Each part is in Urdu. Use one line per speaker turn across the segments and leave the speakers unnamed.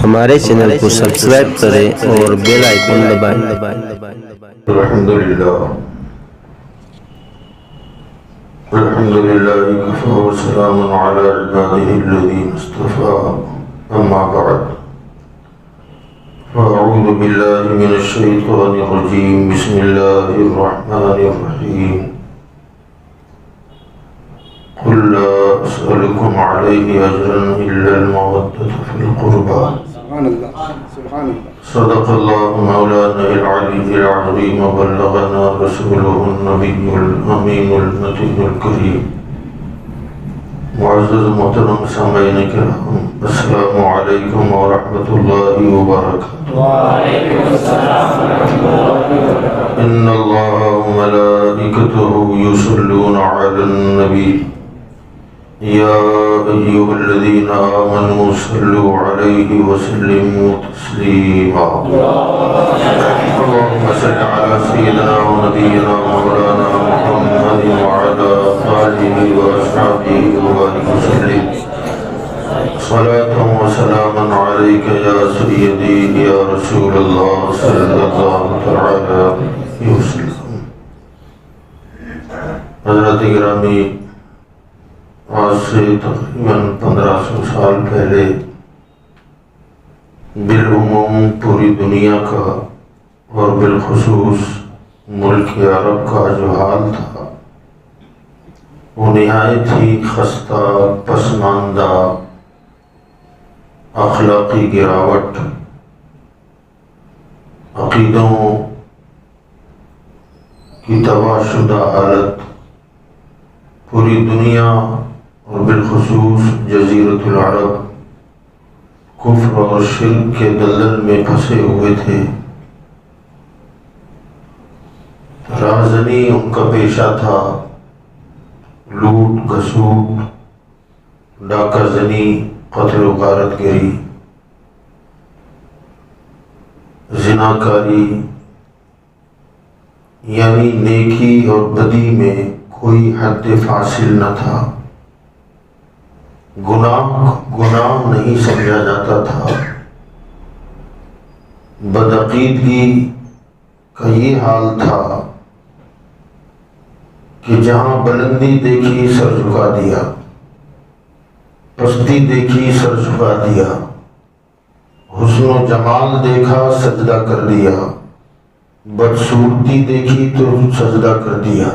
ہمارے چینل کو سبسکرائب کریں اور بیل آئیکن دبائیں۔
الحمدللہ کفا وسلام علی عباده الذین اصطفى اما بعد فاعوذ باللہ من الشیطان الرجیم بسم اللہ الرحمن الرحیم قل لا اسألكم علیہ اجرا الا المودة فی القربى صدق اللہ مولانا العلی العظیم وبلغنا رسولہ النبی الامین المتین الکریم۔ معزز محترم سامعین کرام، السلام علیکم ورحمۃ اللہ وبرکاتہ۔
وعلیکم السلام ورحمۃ اللہ وبرکاتہ۔
ان اللہ وملائکتہ یصلون علی النبی یا ایھا الذین آمنوا صلوا علیہ وسلموا تسلیما۔ اللهم صل علی سیدنا ونبینا مولانا محمد وعلی آلہ واصحابہ وبارک وسلم۔ صلاة وسلاما علیک یا سیدی یا رسول اللہ صلی اللہ تعالی علیہ وسلم۔ حضرت گرامی، آج سے تقریباً 1500 سال پہلے بالعموم پوری دنیا کا اور بالخصوص ملک عرب کا جو حال تھا وہ نہایت ہی خستہ، پسماندہ، اخلاقی گراوٹ، عقیدوں کی تباہ شدہ حالت پوری دنیا اور بالخصوص جزیرۃ العرب کفر اور شرک کے دلدل میں پھنسے ہوئے تھے۔ رازنی ان کا پیشہ تھا، لوٹ گھسوٹ، ڈاکہ زنی، قتل و غارت گری، زناکاری، یعنی نیکی اور بدی میں کوئی حد فاصل نہ تھا۔ گناہ نہیں سمجھا جاتا تھا۔ بدعقیدگی کا یہ حال تھا کہ جہاں بلندی دیکھی سر جھکا دیا، پستی دیکھی سر جھکا دیا، حسن و جمال دیکھا سجدہ کر دیا، بدصورتی دیکھی تو سجدہ کر دیا۔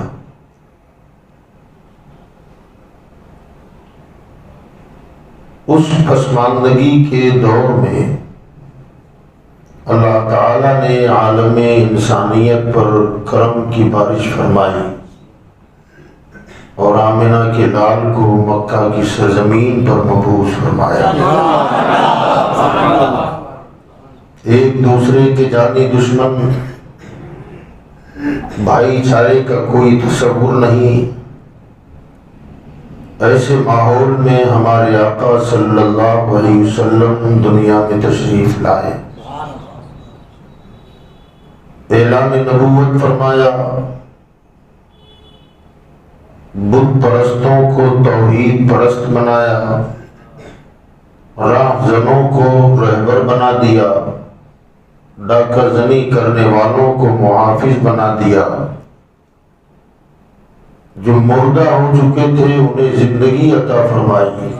اس پسماندگی کے دور میں اللہ تعالیٰ نے عالم انسانیت پر کرم کی بارش فرمائی اور آمنہ کے لال کو مکہ کی سرزمین پر مبعوث فرمایا۔ ایک دوسرے کے جانی دشمن، بھائی چارے کا کوئی تصور نہیں، ایسے ماحول میں ہمارے آقا صلی اللہ علیہ وسلم دنیا میں تشریف لائے، اعلان نبوت فرمایا، بت پرستوں کو توحید پرست بنایا، راہ زنوں کو رہبر بنا دیا، ڈاکہ زنی کرنے والوں کو محافظ بنا دیا، جو مردہ ہو چکے تھے انہیں زندگی عطا فرمائی۔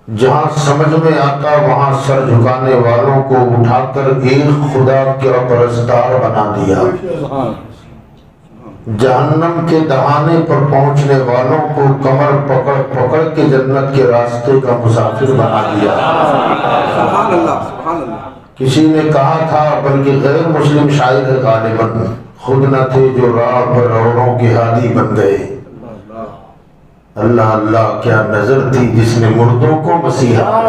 جہاں سمجھ میں آتا وہاں سر جھکانے والوں کو اٹھا کر ایک خدا کا پرستار بنا دیا، جہنم کے دہانے پر پہنچنے والوں کو کمر پکڑ پکڑ کے جنت کے راستے کا مسافر بنا دیا۔ کسی نے کہا تھا، بلکہ غیر مسلم شاعر غالباً خود نہ تھے جو راہ پر اوروں کے ہادی بن گئے، اللہ اللہ کیا نظر تھی جس نے مردوں کو مسیحا۔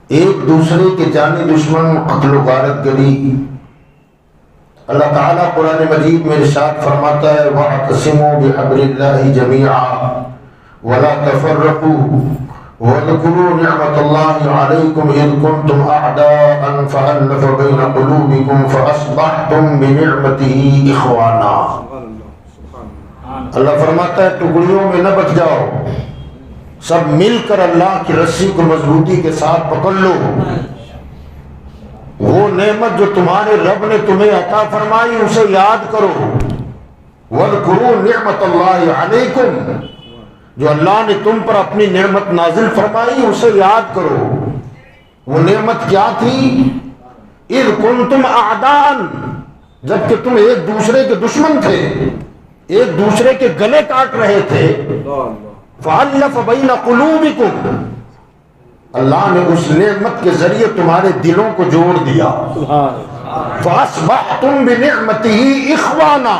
ایک دوسرے کے جانی دشمن، قتل و غارت گری۔ اللہ تعالیٰ قرآن مجید میں ارشاد فرماتا ہے، وَاعْتَصِمُوا بِحَبْلِ اللَّهِ جَمِيعًا وَلَا تَفَرَّقُوا وَاذْكُرُوا نِعْمَةَ اللَّهِ عَلَيْكُمْ إِذْ كُنْتُمْ أَعْدَاءً فَأَلَّفَ بَيْنَ قُلُوبِكُمْ فَأَصْبَحْتُمْ بِنِعْمَتِهِ إِخْوَانًا۔ اللہ فرماتا ہے ٹکڑیوں میں نہ بچ جاؤ، سب مل کر اللہ کی رسی کو مضبوطی کے ساتھ پکڑ لو۔ وہ نعمت جو تمہارے رب نے تمہیں عطا فرمائی اسے یاد کرو۔ وَاذْكُرُوا نِعْمَةَ اللَّهِ عَلَيْكُمْ، جو اللہ نے تم پر اپنی نعمت نازل فرمائی اسے یاد کرو۔ وہ نعمت کیا تھی؟ اِذْ كُنْتُمْ أَعْدَاءً، جبکہ تم ایک دوسرے کے دشمن تھے، ایک دوسرے کے گلے کاٹ رہے تھے۔ فَأَلَّفَ بَيْنَ قُلُوبِكُمْ، اللہ نے اس نعمت کے ذریعے تمہارے دلوں کو جوڑ دیا۔ فَأَصْبَحْتُمْ بِنِعْمَتِهِ إِخْوَانًا،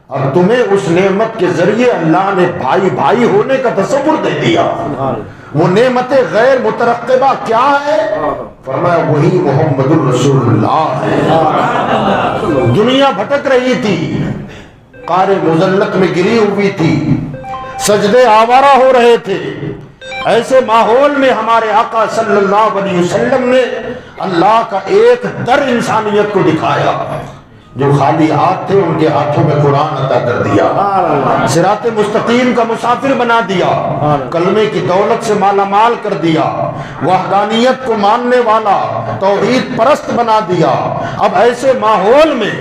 اور تمہیں اس نعمت کے ذریعے اللہ نے بھائی بھائی ہونے کا تصور دے دیا۔ وہ نعمت غیر مترقبہ کیا ہے؟ فرمایا وہی محمد الرسول اللہ ہے۔ دنیا بھٹک رہی تھی، قعر مذلت میں گری ہوئی تھی، سجدے آوارہ ہو رہے تھے۔ ایسے ماحول میں ہمارے آقا صلی اللہ علیہ وسلم نے اللہ کا ایک در انسانیت کو دکھایا۔ جو خالی ہاتھ تھے ان کے ہاتھوں میں قرآن عطا کر دیا، صراط مستقیم کا مسافر بنا دیا، کلمے کی دولت سے مالا مال کر دیا، وحدانیت کو ماننے والا توحید پرست بنا دیا۔ اب ایسے ماحول میں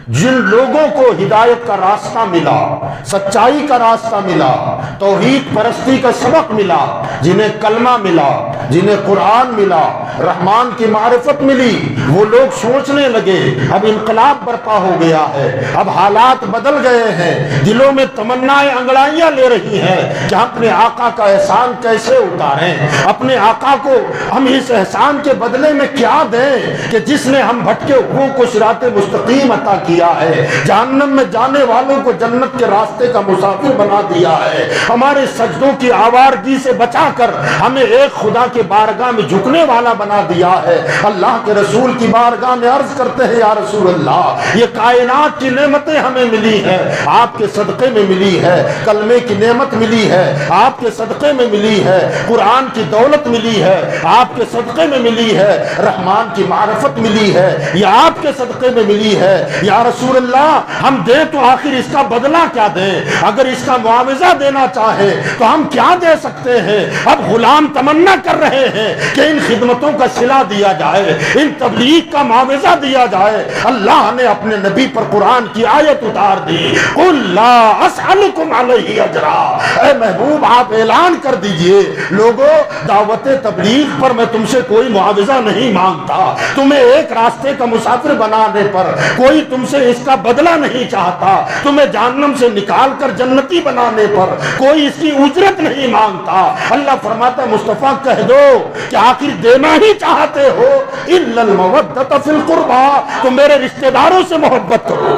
جن لوگوں کو ہدایت کا راستہ ملا، سچائی کا راستہ ملا، توحید پرستی کا سبق ملا، جنہیں کلمہ ملا، جنہیں قرآن ملا، رحمان کی معرفت ملی، وہ لوگ سوچنے لگے اب انقلاب برپا ہو گیا ہے، اب حالات بدل گئے ہیں، دلوں میں تمنائیں انگڑائیاں لے رہی ہیں کہ اپنے آقا کا احسان کیسے اتاریں، اپنے آقا کو ہم اس احسان کے بدلے میں کیا دیں کہ جس نے ہم بھٹکے ہوئوں کو صراط مستقیم عطا کیا ہے، جہنم میں جانے والوں کو جنت کے راستے کا مسافر بنا دیا ہے، ہمارے سجدوں کی آوارگی سے بچا کر ہمیں ایک خدا کے بارگاہ میں جھکنے والا بنا دیا ہے۔ اللہ کے رسول کی بارگاہ میں عرض کرتے ہیں یا رسول اللہ، یہ کائنات کی نعمتیں ہمیں ملی ہیں، آپ کے صدقے میں ملی ہے، کلمے کی نعمت ملی ہے، آپ کے صدقے میں ملی ہے، قرآن کی دولت ملی ہے، آپ کے صدقے میں ملی ہے، رحمان کی معرفت ملی ہے، یہ آپ کے صدقے میں ملی ہے۔ یا رسول اللہ ہم دیں تو آخر اس کا بدلہ کیا دیں؟ اگر اس کا معاوضہ دینا چاہے تو ہم کیا دے سکتے ہیں؟ اب غلام تمنا کر رہے ہیں کہ ان خدمتوں کا صلہ دیا جائے، ان تبلیغ کا معاوضہ دیا جائے۔ اللہ نے اپنے نبی پر قرآن کی آیت اتار دی، قُلْ لَا أَسْأَلُكُمْ عَلَيْهِ أَجْرًا، اے محبوب آپ اعلان کر دیجئے لوگو دعوت تبلیغ پر میں تم سے کوئی معاوضہ نہیں مانگتا، تمہیں ایک راستے کا مسافر بنانے پر کوئی تم سے اس کا بدلہ نہیں چاہتا، تمہیں جہنم سے نکال کر جنتی بنانے پر کوئی اس کی اجرت نہیں مانگتا۔ اللہ فرماتا ہے مصطفیٰ کہہ دو کہ آخر دینا ہی چاہتے ہو إِلَّا الْمَوَدَّةَ فِي الْقُرْبَى، تو میرے رشتہ داروں سے محبت کرو،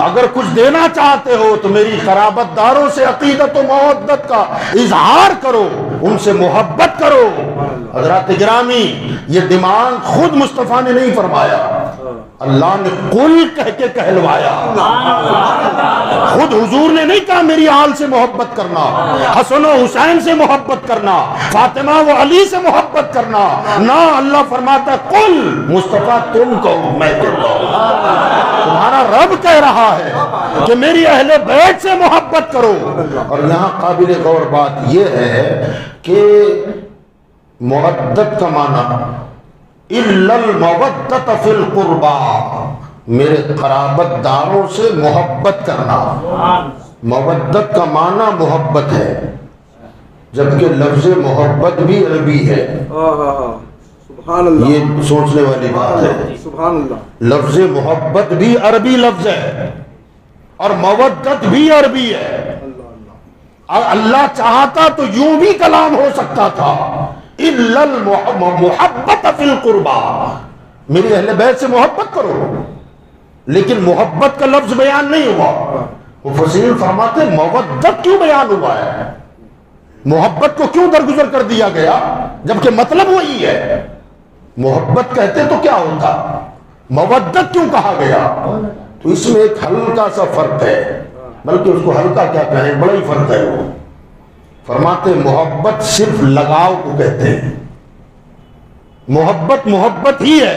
اگر کچھ دینا چاہتے ہو تو میری قرابت داروں سے عقیدت و مودت کا اظہار کرو، ان سے محبت کرو۔ حضرات گرامی، یہ دماغ خود مصطفیٰ نے نہیں فرمایا، اللہ نے قل کہہ کے کہلوایا۔ خود حضور نے نہیں کہا میری آل سے محبت کرنا، حسن و حسین سے محبت کرنا، فاطمہ و علی سے محبت کرنا، نہ، اللہ فرماتا قل، مصطفیٰ تم کہو میں کہتا ہوں، تمہارا رب کہہ رہا ہے کہ میری اہل بیت سے محبت کرو۔ اور یہاں قابل غور بات یہ ہے کہ مودت کا معنی اِلَّا الْمَوَدَّةَ فِي الْقُرْبَى، میرے قرابت داروں سے محبت کرنا۔ مودت کا معنی محبت ہے، جبکہ لفظ محبت بھی عربی ہے،
سبحان اللہ،
یہ سوچنے والی بات ہے۔
سبحان اللہ،
لفظ محبت بھی عربی لفظ ہے اور مودت بھی عربی ہے۔ اللہ چاہتا تو یوں بھی کلام ہو سکتا تھا إِلَّا الْمُحَبَّةَ فِي الْقُرْبَى، میری اہل بیت سے محبت کرو، لیکن محبت کا لفظ بیان نہیں ہوا۔ مفسرین فرماتے مودت کیوں بیان ہوا ہے، محبت کو کیوں درگزر کر دیا گیا جبکہ مطلب وہی ہے؟ محبت کہتے تو کیا ہوتا، مودت کیوں کہا گیا؟ تو اس میں ایک ہلکا سا فرق ہے، بلکہ اس کو ہلکا کیا کہیں، بڑا ہی فرق ہے۔ وہ فرماتے محبت صرف لگاؤ کو کہتے ہیں، محبت محبت ہی ہے،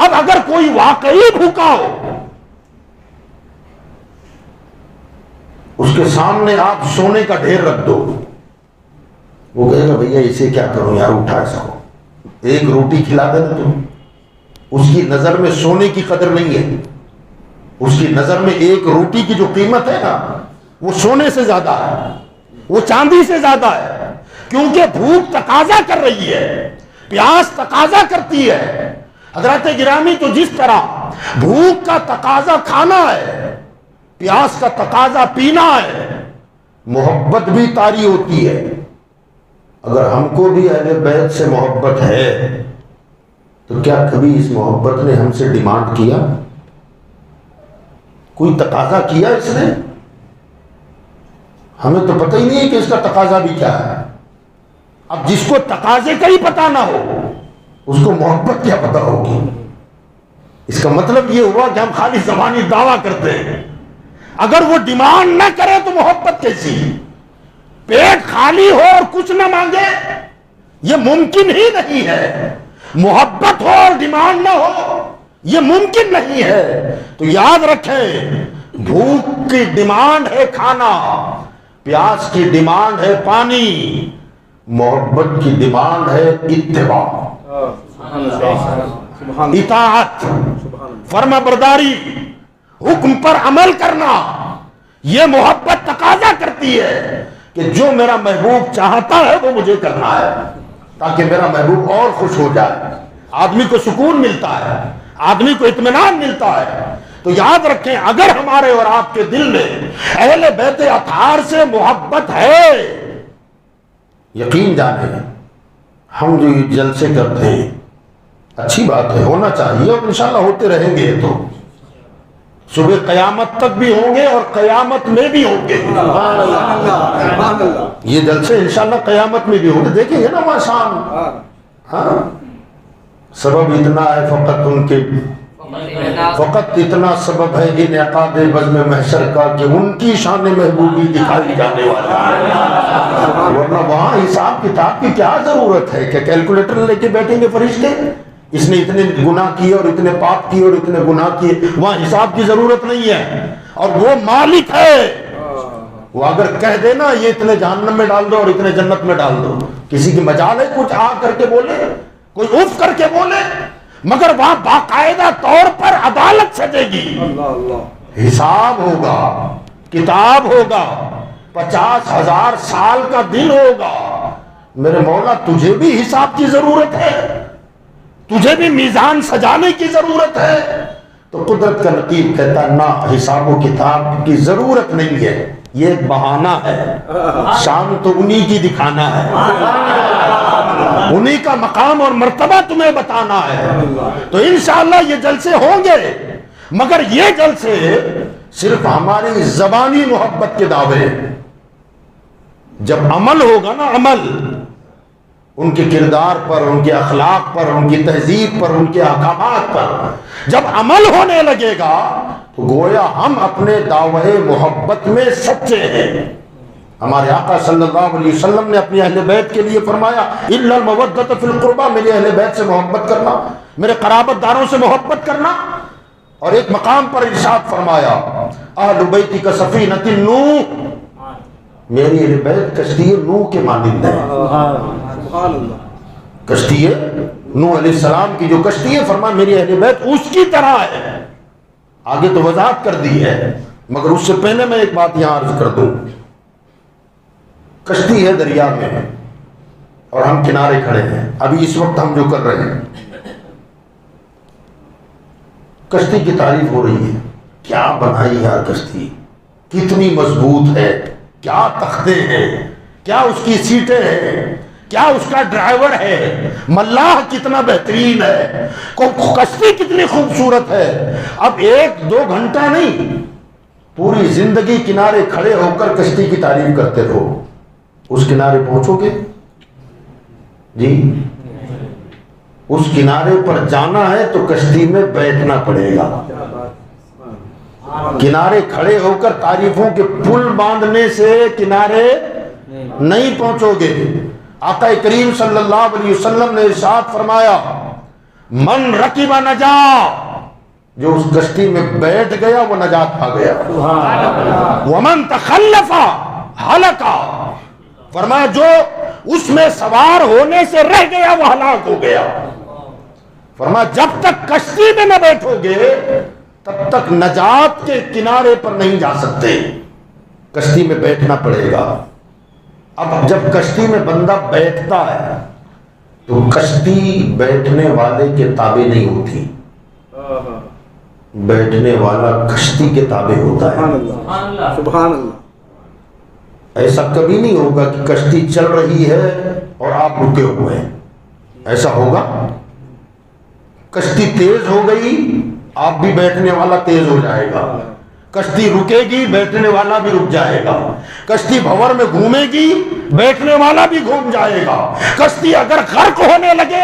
اب اگر کوئی واقعی بھوکا ہو، اس کے سامنے آپ سونے کا ڈھیر رکھ دو، وہ کہے گا بھیا اسے کیا کروں یار، اٹھا اس کو، ایک روٹی کھلا دے تم۔ اس کی نظر میں سونے کی قدر نہیں ہے، اس کی نظر میں ایک روٹی کی جو قیمت ہے نا وہ سونے سے زیادہ ہے، وہ چاندی سے زیادہ ہے، کیونکہ بھوک تقاضا کر رہی ہے، پیاس تقاضا کرتی ہے۔ حضرات گرامی، تو جس طرح بھوک کا تقاضا کھانا ہے، پیاس کا تقاضا پینا ہے، محبت بھی طاری ہوتی ہے۔ اگر ہم کو بھی اہل بیت سے محبت ہے تو کیا کبھی اس محبت نے ہم سے ڈیمانڈ کیا؟ کوئی تقاضا کیا اس نے؟ ہمیں تو پتہ ہی نہیں ہے کہ اس کا تقاضا بھی کیا ہے۔ اب جس کو تقاضے کا ہی پتہ نہ ہو اس کو محبت کیا پتہ ہوگی؟ اس کا مطلب یہ ہوا کہ ہم خالی زبانی دعویٰ کرتے ہیں، اگر وہ ڈیمانڈ نہ کرے تو محبت کیسی؟ پیٹ خالی ہو اور کچھ نہ مانگے، یہ ممکن ہی نہیں ہے۔ محبت ہو اور ڈیمانڈ نہ ہو، یہ ممکن نہیں ہے۔ تو یاد رکھیں، بھوک کی ڈیمانڈ ہے کھانا، پیاس کی ڈیمانڈ ہے پانی، محبت کی ڈیمانڈ ہے اتباع، اطاعت، فرما برداری، حکم پر عمل کرنا۔ یہ محبت تقاضا کرتی ہے کہ جو میرا محبوب چاہتا ہے وہ مجھے کرنا ہے، تاکہ میرا محبوب اور خوش ہو جائے، آدمی کو سکون ملتا ہے، آدمی کو اطمینان ملتا ہے۔ تو یاد رکھیں، اگر ہمارے اور آپ کے دل میں اہل بیت اطہار سے محبت ہے، یقین جانیں ہم جو یہ جلسے کرتے ہیں اچھی بات ہے، ہونا چاہیے، اور انشاءاللہ ہوتے رہیں گے، تو صبح قیامت تک بھی ہوں گے اور قیامت میں بھی ہوں گے۔ یہ جلسے انشاءاللہ قیامت میں بھی ہوں گے، دیکھیں گے نا وہاں شام۔ ہاں، سبب اتنا ہے فقط اتنا سبب ہے انعقاد بزم محشر کا کہ ان کی شان محبوبی دکھائی جانے والا ہے، ورنہ وہاں حساب کتاب کی کیا ضرورت ہے کہ کیلکولیٹر لے کے بیٹھیں گے فرشتے، اس نے اتنے گناہ کیے اور اتنے پاپ کیے اور اتنے گناہ کیے، وہاں حساب کی ضرورت نہیں ہے۔ اور وہ مالک ہے، وہ اگر کہہ دینا یہ اتنے جہنم میں ڈال دو اور اتنے جنت میں ڈال دو، کسی کی مجال ہے کچھ آ کر کے بولے، کوئی اف کر کے بولے؟ مگر وہاں باقاعدہ طور پر عدالت سجے گی، حساب ہوگا، کتاب ہوگا، 50,000 سال کا دن ہوگا۔ میرے مولا تجھے بھی حساب کی ضرورت ہے، تجھے بھی میزان سجانے کی ضرورت ہے۔ تو قدرت کا نقیب کہتا نہ، حساب و کتاب کی ضرورت نہیں ہے، یہ ایک بہانہ ہے، شان تو انہی کی دکھانا ہے، انہی کا مقام اور مرتبہ تمہیں بتانا ہے۔ تو انشاءاللہ یہ جلسے ہوں گے، مگر یہ جلسے صرف ہماری زبانی محبت کے دعوے، جب عمل ہوگا نا، عمل ان کے کردار پر، ان کے اخلاق پر، ان کی تہذیب پر، ان کے احکامات پر جب عمل ہونے لگے گا تو گویا ہم اپنے دعوے محبت میں سچے ہیں۔ ہمارے آقا صلی اللہ علیہ وسلم نے اپنی اہل بیت کے لیے فرمایا الا المودۃ فی القربى، میرے اہل بیت سے محبت کرنا، میرے قرابت داروں سے محبت کرنا۔ اور ایک مقام پر ارشاد فرمایا اہل بیتی کا سفینۃ نوح، میری اہل بیت کشتی نوح کے مانند ہے۔ کشتی نوح علیہ السلام کی جو کشتی ہے، فرمایا میری اہل بیت اس کی طرح ہے۔ آگے تو وضاحت کر دی ہے، مگر اس سے پہلے میں ایک بات یہاں عرض کر دوں۔ کشتی ہے دریا میں اور ہم کنارے کھڑے ہیں، ابھی اس وقت ہم جو کر رہے ہیں، کشتی کی تعریف ہو رہی ہے، کیا بنائی یار کشتی، کتنی مضبوط ہے، کیا تختے ہیں، کیا اس کی سیٹیں ہیں، کیا اس کا ڈرائیور ہے، ملاح کتنا بہترین ہے، کشتی کتنی خوبصورت ہے۔ اب 1-2 گھنٹہ نہیں، پوری زندگی کنارے کھڑے ہو کر کشتی کی تعریف کرتے رہو، اس کنارے پہنچو گے؟ جی، اس کنارے پر جانا ہے تو کشتی میں بیٹھنا پڑے گا۔ کنارے کھڑے ہو کر تعریفوں کے پل باندھنے سے کنارے نہیں پہنچو گے۔ آقا کریم صلی اللہ علیہ وسلم نے ارشاد فرمایا من رکب نجا، جو اس کشتی میں بیٹھ گیا وہ نجات پا گیا. ومن تخلف ہلک، فرمایا جو اس میں سوار ہونے سے رہ گیا وہ ہلاک ہو گیا. فرمایا جب تک کشتی میں نہ بیٹھو گے تب تک نجات کے کنارے پر نہیں جا سکتے، کشتی میں بیٹھنا پڑے گا. اب جب کشتی میں بندہ بیٹھتا ہے تو کشتی بیٹھنے والے کے تابع نہیں ہوتی، بیٹھنے والا کشتی کے تابع ہوتا
سبحان
ہے.
اللہ سبحان اللہ.
ایسا کبھی نہیں ہوگا کہ کشتی چل رہی ہے اور آپ رکے ہوئے ہیں، ایسا ہوگا؟ کشتی تیز ہو گئی آپ بھی بیٹھنے والا تیز ہو جائے گا، کشتی رکے گی بیٹھنے والا بھی رک جائے گا، کشتی بھنور میں گھومے گی بیٹھنے والا بھی گھوم جائے گا. کشتی اگر غرق ہونے لگے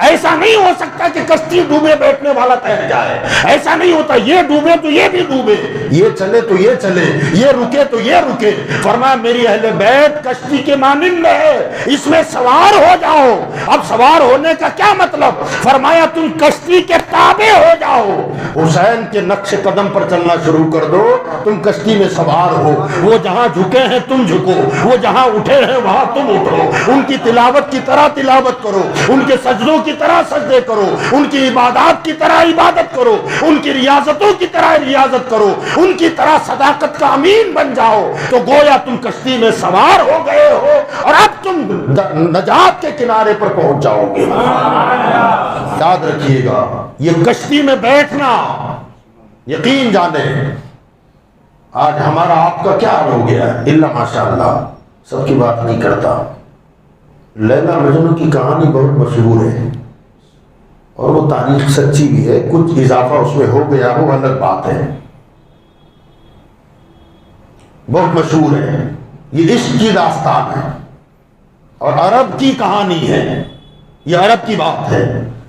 ایسا نہیں ہو سکتا کہ کشتی ڈوبے بیٹھنے والا تیر جائے، ایسا نہیں ہوتا. یہ ڈوبے تو یہ بھی ڈوبے، یہ چلے تو یہ چلے، یہ رکے تو یہ رکے. فرمایا میری اہل بیت کشتی کے مانند ہے، اس میں سوار ہو جاؤ. اب سوار ہونے کا کیا مطلب؟ فرمایا تم کشتی کے تابع ہو جاؤ، حسین کے نقش قدم پر چلنا شروع کر دو، تم کشتی میں سوار ہو. وہ جہاں جھکے ہیں تم جھکو، وہ جہاں اٹھے ہیں وہاں تم اٹھو. ان کی تلاوت کی طرح تلاوت کرو، ان کے سجدوں کی طرح سجدے کرو، ان کی عبادات کی طرح عبادت کرو، ان کی ریاضتوں کی طرح ریاضت کرو، ان کی طرح صداقت کا امین بن جاؤ. تو گویا تم کشتی میں سوار ہو گئے ہو اور اب تم نجات کے کنارے پر پہنچ جاؤ گے. یاد رکھیے گا یہ کشتی میں بیٹھنا، یقین جانے آج ہمارا آپ کا کیا حال ہو گیا ہے؟ اللہ ماشاءاللہ سب کی بات نہیں کرتا. لیلا مجنو کی کہانی بہت مشہور ہے اور وہ تاریخ سچی بھی ہے، کچھ اضافہ اس میں ہو گیا وہ الگ بات ہے. بہت مشہور ہے، یہ عشق کی داستان ہے اور عرب کی کہانی ہے، یہ عرب کی بات ہے.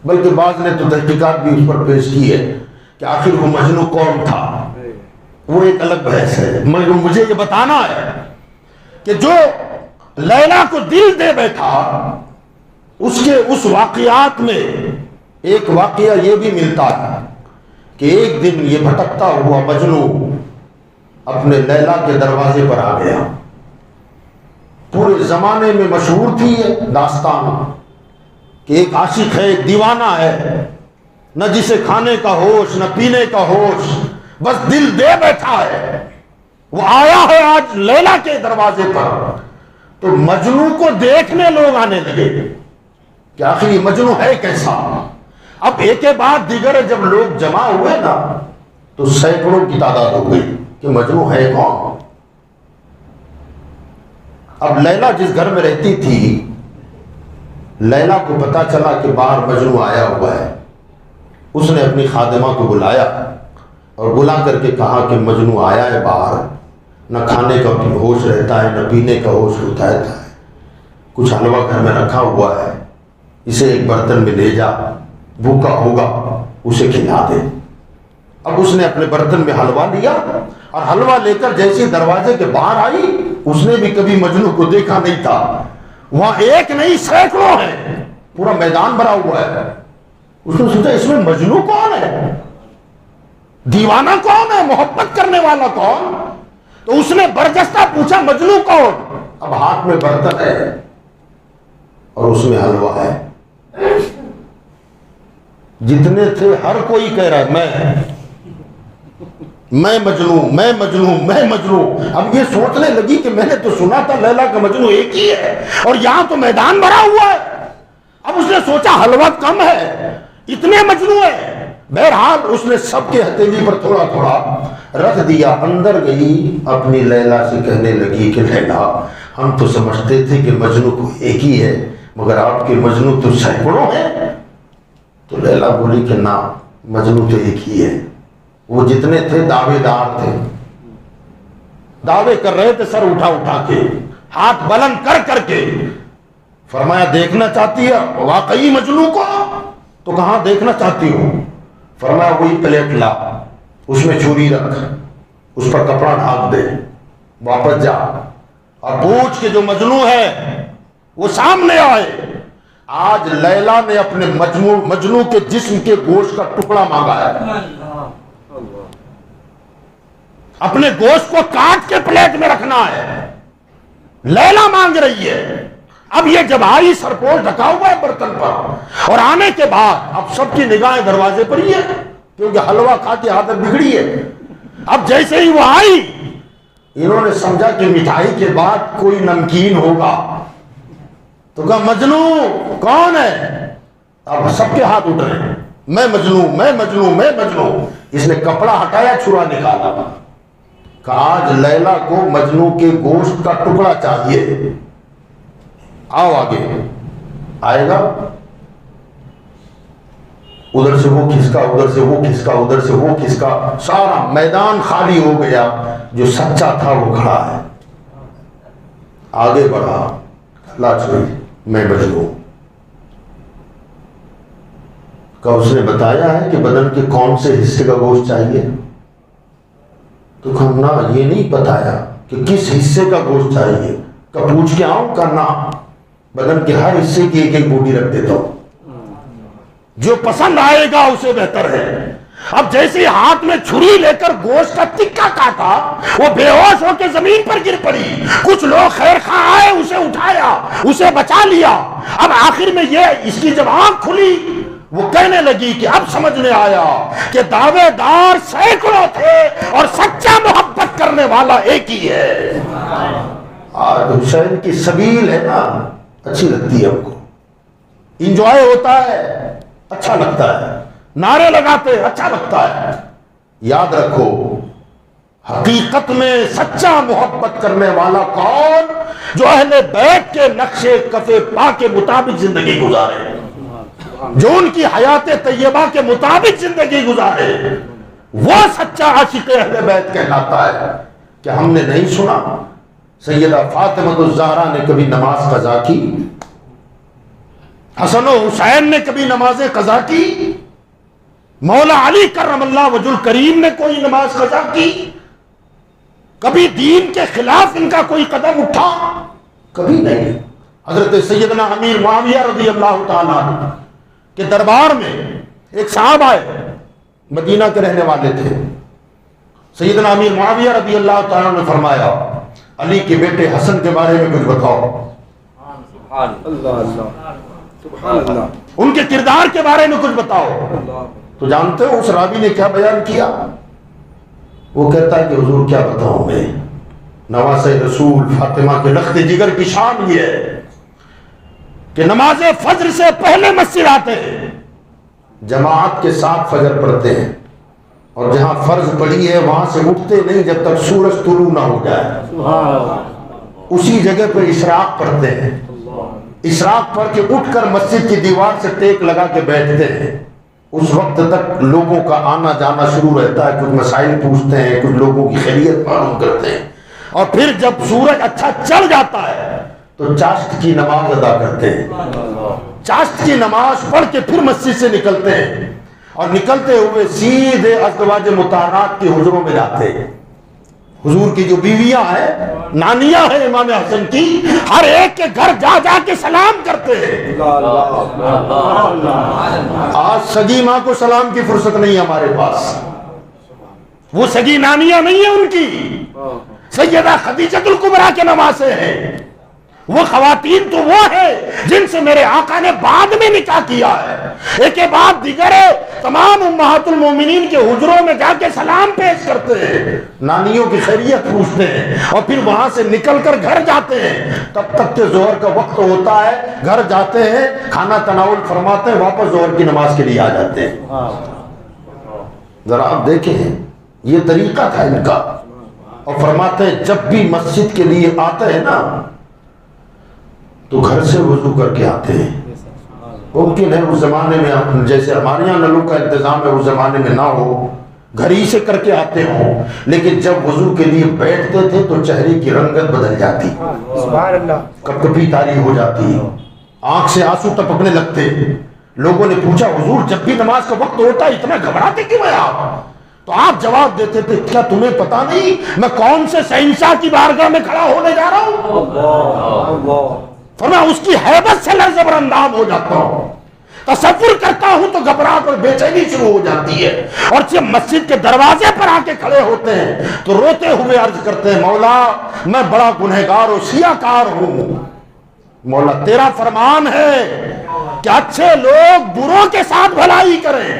بلکہ بعض نے تو تحقیقات بھی اس پر پیش کی ہے کہ آخر وہ مجنو کون تھا، وہ ایک الگ بحث ہے. مگر مجھے یہ بتانا ہے کہ جو لیلا کو دل دے بیٹھا اس واقعات میں ایک واقعہ یہ بھی ملتا ہے کہ ایک دن یہ بھٹکتا ہوا مجنو اپنے لیلا کے دروازے پر آ گیا. پورے زمانے میں مشہور تھی یہ داستان کہ ایک عاشق ہے، ایک دیوانہ ہے، نہ جسے کھانے کا ہوش نہ پینے کا ہوش، بس دل دے بیٹھا ہے. وہ آیا ہے آج لیلا کے دروازے پر، تو مجنو کو دیکھنے لوگ آنے لگے کہ آخر یہ مجنو ہے کیسا. اب ایک کے بعد دیگر جب لوگ جمع ہوئے نا تو سینکڑوں کی تعداد ہو گئی کہ مجنو ہے کون. اب لیلا جس گھر میں رہتی تھی، لیلا کو پتا چلا کہ باہر مجنو آیا ہوا ہے. اس نے اپنی خادمہ کو بلایا اور بلا کر کے کہا کہ مجنو آیا ہے باہر، نہ کھانے کا ہوش رہتا ہے نہ پینے کا ہوش ہوتا ہے، کچھ حلوہ گھر میں رکھا ہوا ہے، اسے ایک برتن میں لے جا، بھوکا ہوگا اسے کھلا دے. اب اس نے اپنے برتن میں حلوہ لیا اور حلوہ لے کر جیسے دروازے کے باہر آئی، اس نے بھی کبھی مجنو کو دیکھا نہیں تھا. وہاں ایک نہیں سینکڑوں ہیں، پورا میدان بھرا ہوا ہے. اس نے سوچا اس میں مجنو کون ہے، دیوانہ کون ہے، محبت کرنے والا کون. تو اس نے برجستہ پوچھا مجنو کون. اب ہاتھ میں برتن ہے اور اس میں حلوہ ہے. جتنے تھے ہر کوئی کہہ رہا ہے میں مجنو میں مجنو میں مجنو. اب یہ سوچنے لگی کہ میں نے تو سنا تھا لیلا کا مجنو ایک ہی ہے اور یہاں تو میدان بھرا ہوا ہے. اب اس نے سوچا حلوہ کم ہے، اتنے مجنو ہے. بہرحال اس نے سب کے ہتھیلی پر تھوڑا تھوڑا رکھ دیا. اندر گئی اپنی لیلا سے کہنے لگی کہ لیلا ہم تو سمجھتے تھے کہ مجنو کو ایک ہی ہے، مگر آپ کے مجنو تو سینکڑوں ہیں. تو لیلا بولی کہ نہ، مجنو تو ایک ہی ہے. وہ جتنے تھے دعوے دار تھے، دعوے کر رہے تھے سر اٹھا اٹھا کے، ہاتھ بلند کر کر کے. فرمایا دیکھنا چاہتی ہے واقعی مجنو کو؟ تو کہاں دیکھنا چاہتی ہو؟ فرمایا وہی پلیٹ لا، اس میں چھری رکھ، اس پر کپڑا ڈھانپ دے، واپس جا اور پوچھ کہ جو مجنو ہے وہ سامنے آئے. آج لیلا نے اپنے مجنو کے جسم کے گوشت کا ٹکڑا مانگا ہے، اپنے گوشت کو کاٹ کے پلیٹ میں رکھنا ہے، لیلا مانگ رہی ہے۔ اب یہ جب آئی سرپوش ڈھکا ہوا ہے برتن پر، اور آنے کے بعد اب سب کی نگاہیں دروازے پر ہی ہے، کیونکہ حلوہ کھا کے عادت بگڑی ہے۔ اب جیسے ہی وہ آئی، انہوں نے سمجھا کہ مٹھائی کے بعد کوئی نمکین ہوگا، تو کہا مجنو کون ہے؟ اب سب کے ہاتھ اٹھ رہے ہیں، میں مجنو میں مجنو میں مجنو۔ اس نے کپڑا ہٹایا، چھرا نکالا، کہا آج لیلا کو مجنو کے گوشت کا ٹکڑا چاہیے، آؤ آگے۔ آئے گا، ادھر سے وہ کھسکا، ادھر سے وہ کھسکا، ادھر سے وہ کھسکا، سارا میدان خالی ہو گیا۔ جو سچا تھا وہ کھڑا ہے، آگے بڑھا، لاچ گئی، میں مجنو۔ کہ اس نے بتایا ہے کہ بدن کے کون سے حصے کا گوشت چاہیے؟ تو کہا نہ، یہ نہیں بتایا کہ کس حصے کا گوشت چاہیے۔ کہ پوچھ کے آؤں؟ کرنا، بدن کے ہر حصے کی ایک ایک بوٹی رکھ دیتا ہوں، جو پسند آئے گا اسے بہتر ہے۔ اب جیسے ہاتھ میں چھری لے کر گوشت کا تکا کاٹا، وہ بے ہوش ہو کے زمین پر گر پڑی۔ کچھ لوگ خیر خواہ آئے، اسے اٹھایا، اسے بچا لیا۔ اب آخر میں یہ اس کی جب آنکھ کھلی، وہ کہنے لگی کہ اب سمجھ میں آیا کہ دعوے دار سینکڑوں تھے اور سچا محبت کرنے والا ایک ہی ہے۔ آج حسین کی سبیل ہے نا، اچھی لگتی ہے ہم کو، انجوائے ہوتا ہے، اچھا لگتا ہے، نعرے لگاتے اچھا لگتا ہے۔ یاد رکھو، حقیقت میں سچا محبت کرنے والا کون؟ جو اہل بیت کے نقش کفے پا کے مطابق زندگی گزارے، جو ان کی حیات طیبہ کے مطابق زندگی گزارے، وہ سچا عاشق اہل بیت کہلاتا ہے۔ کہ ہم نے نہیں سنا سیدہ فاطمہ الزہرا نے کبھی نماز قضا کی؟ حسن و حسین نے کبھی نمازیں قضا کی؟ مولا علی کرم اللہ وجہ الکریم نے کوئی نماز قضا کی؟ کبھی دین کے خلاف ان کا کوئی قدم اٹھا؟ کبھی نہیں۔ حضرت سیدنا امیر معاویہ رضی اللہ تعالیٰ عنہ کے دربار میں ایک صاحب آئے، مدینہ کے رہنے والے تھے۔ سیدنا امیر معاویہ رضی اللہ تعالیٰ نے فرمایا علی کے بیٹے حسن کے بارے میں کچھ بتاؤ، ان کے کردار کے بارے میں کچھ بتاؤ۔ تو جانتے ہو اس راوی نے کیا بیان کیا؟ وہ کہتا ہے کہ حضور کیا بتاؤں میں، نواسہ رسول فاطمہ کے لخت جگر کی شان یہ ہے کہ نماز فجر سے پہلے مسجد آتے ہیں، جماعت کے ساتھ فجر پڑھتے ہیں، اور جہاں فرض پڑی ہے وہاں سے اٹھتے نہیں جب تک سورج طلوع نہ ہو جائے، اسی جگہ پر اشراق پڑھتے ہیں، اشراق پڑھ کے اٹھ کر مسجد کی دیوار سے ٹیک لگا کے بیٹھتے ہیں۔ اس وقت تک لوگوں کا آنا جانا شروع رہتا ہے، کچھ مسائل پوچھتے ہیں، کچھ لوگوں کی خیریت معلوم کرتے ہیں، اور پھر جب سورج اچھا چڑھ جاتا ہے تو چاشت کی نماز ادا کرتے ہیں۔ چاشت کی نماز پڑھ کے پھر مسجد سے نکلتے ہیں، اور نکلتے ہوئے سیدھے ازواج مطہرات کے حجروں میں جاتے ہیں۔ حضور کی جو بیویاں ہیں، نانیاں ہیں امام حسن کی، ہر ایک کے گھر جا جا کے سلام کرتے ہیں۔ آج سگی ماں کو سلام کی فرصت نہیں ہے ہمارے پاس، وہ سگی نانیاں نہیں ہیں ان کی، سیدہ خدیجہ الکبریٰ کے نواسے ہیں۔ وہ خواتین تو وہ ہیں جن سے میرے آقا نے بعد میں نکاح کیا ہے، ایک کے بعد دیگر تمام امہات المومنین کے حجروں میں جا کے سلام پیش کرتے ہیں، نانیوں کی خیریت پوچھتے ہیں، اور پھر وہاں سے نکل کر گھر جاتے ہیں۔ تب تک کہ ظہر کا وقت ہوتا ہے، گھر جاتے ہیں، کھانا تناول فرماتے ہیں، واپس ظہر کی نماز کے لیے آ جاتے ہیں۔ ذرا آپ دیکھیں یہ طریقہ تھا ان کا، اور فرماتے ہیں جب بھی مسجد کے لیے آتے ہیں نا تو گھر سے وضو کر کے آتے ہیں۔ ممکن ہے اس زمانے میں جیسے ہمارے یہاں نلوں کا انتظام ہے اس زمانے میں نہ ہو، گھر ہی سے کر کے آتے ہوں، لیکن جب وضو کے لیے بیٹھتے تھے تو چہرے کی رنگت بدل جاتی، کپکپی طاری ہو جاتی، آنکھ سے آنسو ٹپکنے لگتے۔ لوگوں نے پوچھا حضور جب بھی نماز کا وقت ہوتا ہے اتنا گھبراتے کیوں ہیں آپ؟ تو آپ جواب دیتے تھے کیا تمہیں پتا نہیں میں کون سے شہنشاہ کی بارگاہ میں کھڑا ہونے جا رہا ہوں؟ فرمایا اس کی ہیبت سے لرزہ بر انداز ہو جاتا ہوں، تصور کرتا ہوں تو گھبراہٹ اور بے چینی شروع ہو جاتی ہے، اور جب مسجد کے دروازے پر آ کے کھڑے ہوتے ہیں تو روتے ہوئے عرض کرتے ہیں مولا میں بڑا گنہگار و سیاہ کار ہوں، مولا تیرا فرمان ہے کہ اچھے لوگ بروں کے ساتھ بھلائی کریں،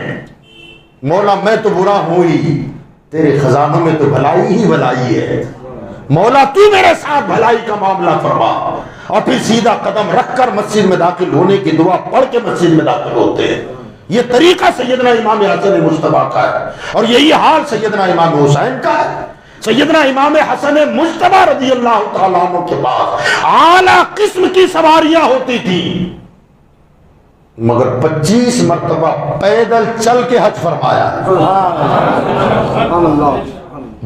مولا میں تو برا ہوں ہی، تیرے خزانوں میں تو بھلائی ہی بھلائی ہے، مولا تو میرے ساتھ بھلائی کا معاملہ فرما۔ اور پھر سیدھا قدم رکھ کر مسجد میں داخل ہونے کی دعا پڑھ کے مسجد میں داخل ہوتے ہیں۔ یہ طریقہ سیدنا امام حسن مجتبیٰ کا ہے، اور یہی حال سیدنا امام حسین کا ہے۔ سیدنا امام حسن مجتبیٰ رضی اللہ تعالیٰ عنہ کے پاس اعلیٰ قسم کی سواریاں ہوتی تھی، مگر 25 مرتبہ پیدل چل کے حج فرمایا ہے۔
سبحان اللہ۔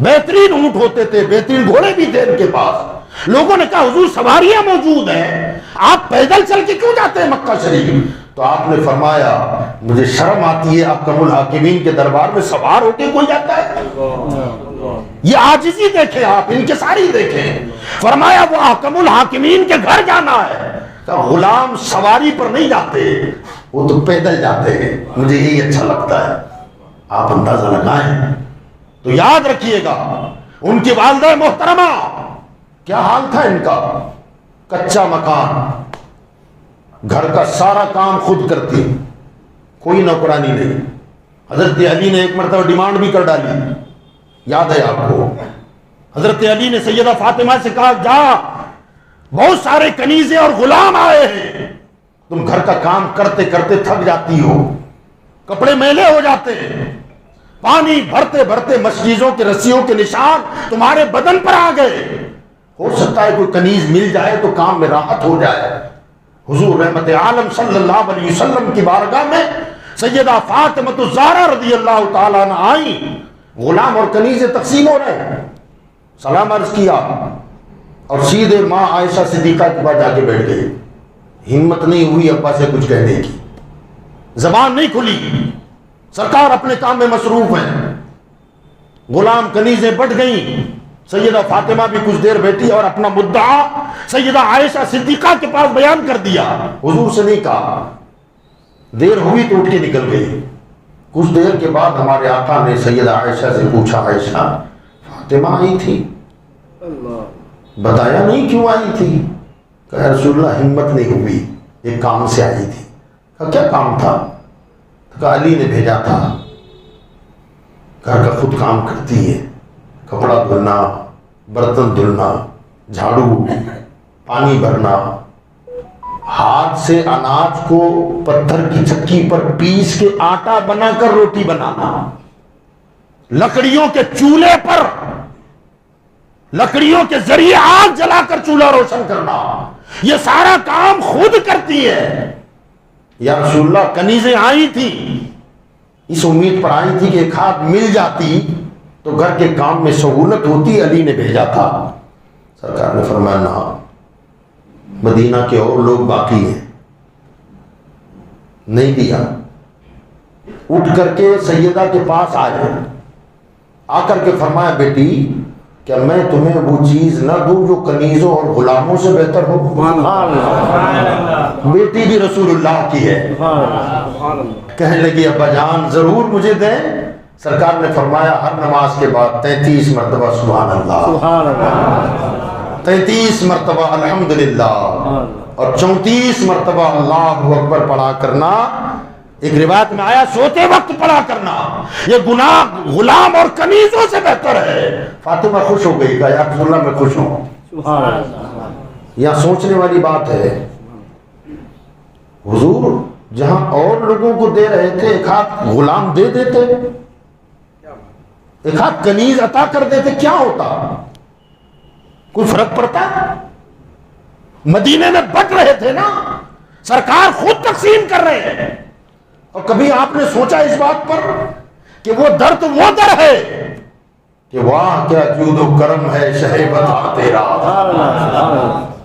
بہترین اونٹ ہوتے تھے، بہترین گھوڑے بھی تھے ان کے پاس۔ لوگوں نے کہا حضور سواریاں موجود ہیں، آپ پیدل چل کے کیوں جاتے ہیں مکہ شریف؟ تو آپ نے فرمایا مجھے شرم آتی ہے احکم الحاکمین کے دربار میں سوار ہو کے کوئی جاتا ہے؟ یہ عاجزی دیکھیں آپ، انکساری دیکھیں۔ فرمایا وہ احکم الحاکمین کے گھر جانا ہے، غلام سواری پر نہیں جاتے، وہ تو پیدل جاتے ہیں، مجھے یہی اچھا لگتا ہے۔ آپ اندازہ لگائیں تو یاد رکھیے گا ان کی والدہ محترمہ کیا حال تھا ان کا، کچا مکان، گھر کا سارا کام خود کرتی، کوئی نوکرانی نہیں۔ حضرت علی نے ایک مرتبہ ڈیمانڈ بھی کر ڈالی، یاد ہے آپ کو، حضرت علی نے سیدہ فاطمہ سے کہا جا بہت سارے کنیزیں اور غلام آئے ہیں، تم گھر کا کام کرتے کرتے تھک جاتی ہو، کپڑے میلے ہو جاتے ہیں، پانی بھرتے بھرتے مشکیزوں کے رسیوں کے نشان تمہارے بدن پر آ گئے، ہو سکتا ہے کوئی کنیز مل جائے تو کام میں راحت ہو جائے۔ حضور رحمت عالم صلی اللہ علیہ وسلم کی بارگاہ میں سیدہ فاطمہ الزہرا رضی اللہ تعالیٰ عنہ آئیں، غلام اور کنیزیں تقسیم ہو رہے ہیں، سلام عرض کیا اور سیدھے ماں عائشہ صدیقہ کے پاس جا کے بیٹھ گئی۔ ہمت نہیں ہوئی ابا سے کچھ کہنے کی، زبان نہیں کھلی، سرکار اپنے کام میں مصروف ہیں، غلام کنیزیں بٹ گئیں۔ سیدہ فاطمہ بھی کچھ دیر بیٹھی اور اپنا مدعا سیدہ عائشہ صدیقہ کے پاس بیان کر دیا، حضور سے نہیں کہا۔ دیر ہوئی تو اٹھ کے نکل گئی۔ کچھ دیر کے بعد ہمارے آقا نے سیدہ عائشہ سے پوچھا عائشہ فاطمہ آئی تھی، بتایا نہیں کیوں آئی تھی؟ کہا رسول اللہ ہمت نہیں ہوئی، ایک کام سے آئی تھی۔ کہا کیا کام تھا؟ کہا علی نے بھیجا تھا، گھر کا خود کام کرتی ہے، کپڑا دھلنا، برتن دھلنا، جھاڑو، پانی بھرنا، ہاتھ سے اناج کو پتھر کی چکی پر پیس کے آٹا بنا کر روٹی بنانا، لکڑیوں کے چولہے پر لکڑیوں کے ذریعے آگ جلا کر چولہا روشن کرنا، یہ سارا کام خود کرتی ہے۔ یا رسول اللہ کنیزیں آئی تھی، اس امید پر آئی تھی کہ ایک ہاتھ مل جاتی تو گھر کے کام میں سہولت ہوتی، علی نے بھیجا تھا۔ سرکار نے فرمایا نہ، مدینہ کے اور لوگ باقی ہیں، نہیں دیا۔ اٹھ کر کے سیدہ کے پاس آئے، آ کر کے فرمایا بیٹی کیا میں تمہیں وہ چیز نہ دوں جو کنیزوں اور غلاموں سے بہتر ہو؟ بیٹی بھی رسول اللہ کی ہے، کہنے لگی ابا جان ضرور مجھے دیں۔ سرکار نے فرمایا ہر نماز کے بعد 33 مرتبہ سبحان اللہ، 33 مرتبہ الحمدللہ اور 34 مرتبہ اللہ اکبر پڑھا کرنا۔ ایک روایت میں آیا سوتے وقت پڑھا کرنا، یہ گناہ غلام اور کنیزوں سے بہتر ہے۔ فاطمہ خوش ہو گئی، کہا یا رسول اللہ میں خوش ہوں۔ یہاں سوچنے والی بات ہے، حضور جہاں اور لوگوں کو دے رہے تھے ایک ہاتھ غلام دے دیتے، ایک ہاتھ کنیز عطا کر دیتے، کیا ہوتا؟ کوئی فرق پڑتا؟ مدینے میں بٹ رہے تھے نا، سرکار خود تقسیم کر رہے ہیں۔ اور کبھی آپ نے سوچا اس بات پر کہ وہ در تو وہ در ہے کہ واہ کیا جود و کرم ہے شہ بتا تیرا،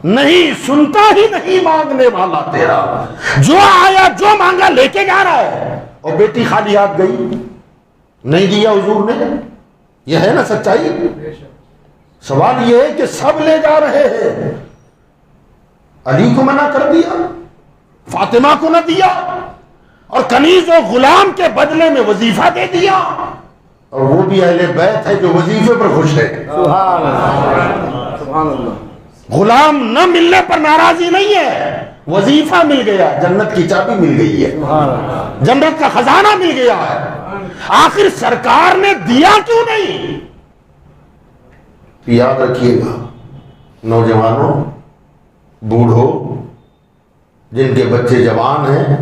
نہیں سنتا ہی نہیں مانگنے والا تیرا، جو آیا جو مانگا لے کے جا رہا ہے، اور بیٹی خالی ہاتھ گئی، نہیں دیا حضور نے۔ یہ ہے نا سچائی؟ سوال یہ ہے کہ سب لے جا رہے ہیں، علی کو منع کر دیا، فاطمہ کو نہ دیا، اور کنیز و غلام کے بدلے میں وظیفہ دے دیا، اور وہ بھی اہل بیت ہے جو وظیفے پر خوش ہے۔
سبحان اللہ، سبحان اللہ۔
غلام نہ ملنے پر ناراضی نہیں ہے، وظیفہ مل گیا، جنت کی چابی مل گئی ہے، جنت کا خزانہ مل گیا ہے۔ آخر سرکار نے دیا کیوں نہیں؟ یاد رکھیے گا نوجوانوں، بوڑھوں، جن کے بچے جوان ہیں،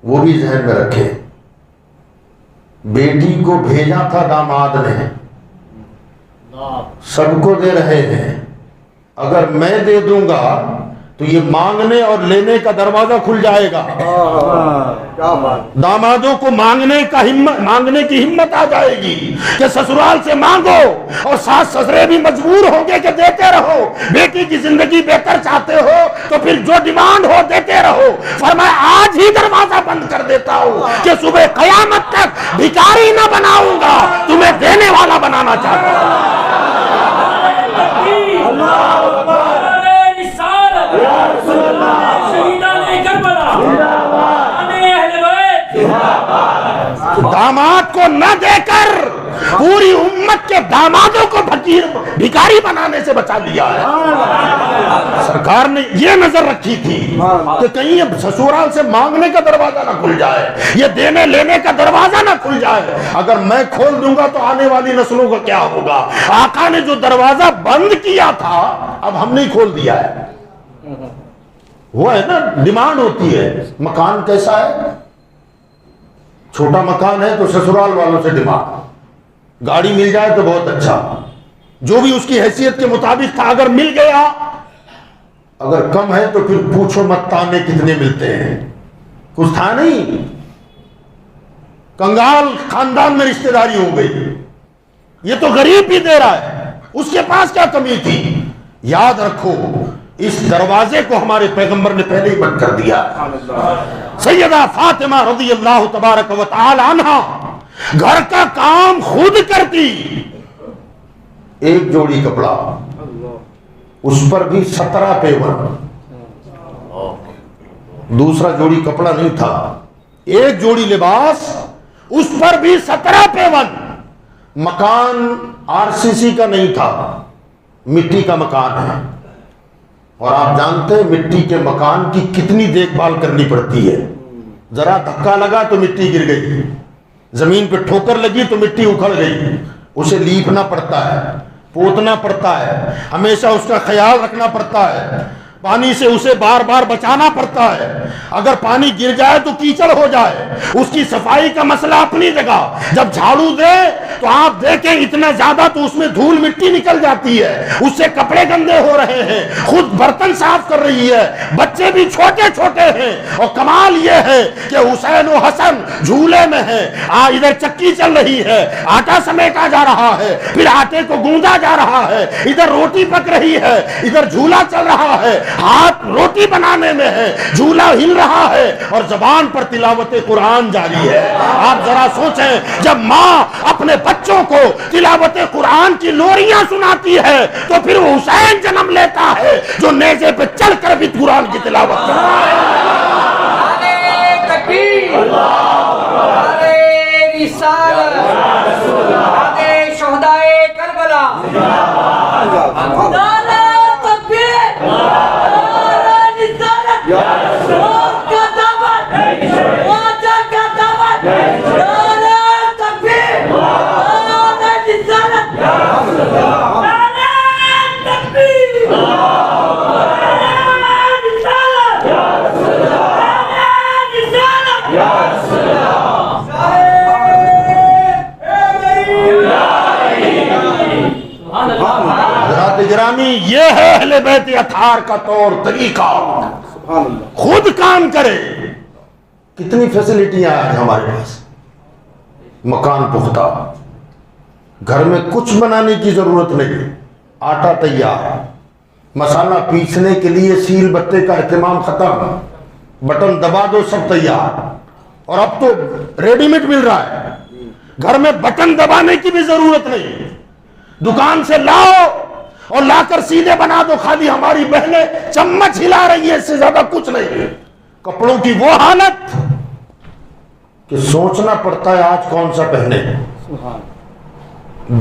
وہ بھی ذہن میں رکھیں، بیٹی کو بھیجا تھا داماد نے، سب کو دے رہے ہیں، اگر میں دے دوں گا تو یہ مانگنے اور لینے کا دروازہ کھل جائے گا،
کیا بات،
دامادوں کو مانگنے کی ہمت آ جائے گی کہ سسرال سے مانگو، اور ساس سسرے بھی مجبور ہوں گے کہ دیتے رہو۔ بیٹی کی زندگی بہتر چاہتے ہو تو پھر جو ڈیمانڈ ہو دیتے رہو۔ فرمایا آج ہی دروازہ بند کر دیتا ہوں کہ صبح قیامت تک بھکاری نہ بناؤں گا، تمہیں دینے والا بنانا چاہتا ہوں۔ داماد کو نہ دے کر پوری امت کے دامادوں کو بھکاری بنانے سے بچا لیا ہے۔ سرکار نے یہ نظر رکھی تھی کہ کہیں اب سسرال سے مانگنے کا دروازہ نہ کھل جائے، یہ دینے لینے کا دروازہ نہ کھل جائے۔ اگر میں کھول دوں گا تو آنے والی نسلوں کا کیا ہوگا؟ آقا نے جو دروازہ بند کیا تھا اب ہم نے کھول دیا ہے۔ وہ ہے نا، ڈیمانڈ ہوتی ہے، مکان کیسا ہے؟ چھوٹا مکان ہے تو سسرال والوں سے ڈیمانڈ، گاڑی مل جائے تو بہت اچھا، جو بھی اس کی حیثیت کے مطابق تھا اگر مل گیا، اگر کم ہے تو پھر پوچھو مت تانے کتنے ملتے ہیں۔ کچھ تھا نہیں، کنگال خاندان میں رشتہ داری ہو گئی، یہ تو غریب بھی دے رہا ہے، اس کے پاس کیا کمی تھی؟ یاد رکھو اس دروازے کو ہمارے پیغمبر نے پہلے ہی بند کر دیا۔ سیدہ فاطمہ رضی اللہ تبارک و تعالی عنہا گھر کا کام خود کرتی، ایک جوڑی کپڑا، اس پر بھی 17 پیون، دوسرا جوڑی کپڑا نہیں تھا، ایک جوڑی لباس، اس پر بھی 17 پیون۔ مکان RCC کا نہیں تھا، مٹی کا مکان ہے، اور آپ جانتے ہیں مٹی کے مکان کی کتنی دیکھ بھال کرنی پڑتی ہے۔ ذرا دھکا لگا تو مٹی گر گئی، زمین پہ ٹھوکر لگی تو مٹی اکھڑ گئی، اسے لیپنا پڑتا ہے، پوتنا پڑتا ہے، ہمیشہ اس کا خیال رکھنا پڑتا ہے، پانی سے اسے بار بار بچانا پڑتا ہے، اگر پانی گر جائے تو کیچڑ ہو جائے، اس کی صفائی کا مسئلہ اپنی جگہ۔ جب جھاڑو دے تو آپ دیکھیں اتنا زیادہ تو اس میں دھول مٹی نکل جاتی ہے، اس سے کپڑے گندے ہو رہے ہیں، خود برتن صاف کر رہی ہے، بچے بھی چھوٹے چھوٹے ہیں، اور کمال یہ ہے کہ حسین و حسن جھولے میں ہیں، ادھر چکی چل رہی ہے، آٹا سمیٹا جا رہا ہے، پھر آٹے کو گوندا جا رہا ہے، ادھر روٹی پک رہی ہے، ادھر جھولا چل رہا ہے، ہاتھ روٹی بنانے میں ہے، جھولا ہل رہا ہے، اور زبان پر تلاوت قرآن جاری ہے۔ آپ ذرا سوچیں جب ماں اپنے بچوں کو تلاوت قرآن کی لوریاں سناتی ہے تو پھر وہ حسین جنم لیتا ہے جو نیزے پہ چڑھ کر بھی قرآن کی تلاوت کرتا ہے۔
نعرہ تکبیر، نعرہ رسالت، نعرہ شہدائے کربلا، نعرہ تکبیر، نعرہ رسالت، موت کا دعوت، واجہ کا دعوت، نعرہ تکبیر، نعرہ رسالت، نعرہ تکبیر،
حضرات گرامی، یہ ہے اہل بیت اطہار کا طور طریقہ، خود کام کرے۔ کتنی فیسلٹیاں آج ہمارے پاس، مکان پختہ، گھر میں کچھ بنانے کی ضرورت نہیں، آٹا تیار، مسالہ پیسنے کے لیے سیل بٹے کا اہتمام ختم، بٹن دبا دو سب تیار، اور اب تو ریڈی میڈ مل رہا ہے، گھر میں بٹن دبانے کی بھی ضرورت نہیں، دکان سے لاؤ اور لا کر سیدھے بنا دو، خالی ہماری بہنیں چمچ ہلا رہی ہے، اس سے زیادہ کچھ نہیں۔ کپڑوں کی وہ حالت کہ سوچنا پڑتا ہے آج کون سا پہنے۔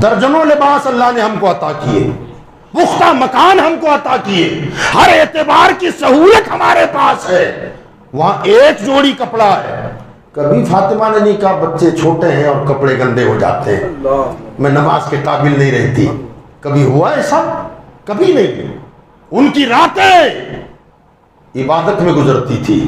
درجنوں لباس اللہ نے ہم کو عطا کیے، پختہ مکان ہم کو عطا کیے، ہر اعتبار کی سہولت ہمارے پاس ہے، وہاں ایک جوڑی کپڑا ہے۔ کبھی فاطمہ نے نہیں کہا بچے چھوٹے ہیں اور کپڑے گندے ہو جاتے ہیں، میں نماز کے قابل نہیں رہتی، کبھی ہوا ایسا؟ کبھی نہیں۔ ان کی راتیں عبادت میں گزرتی تھی،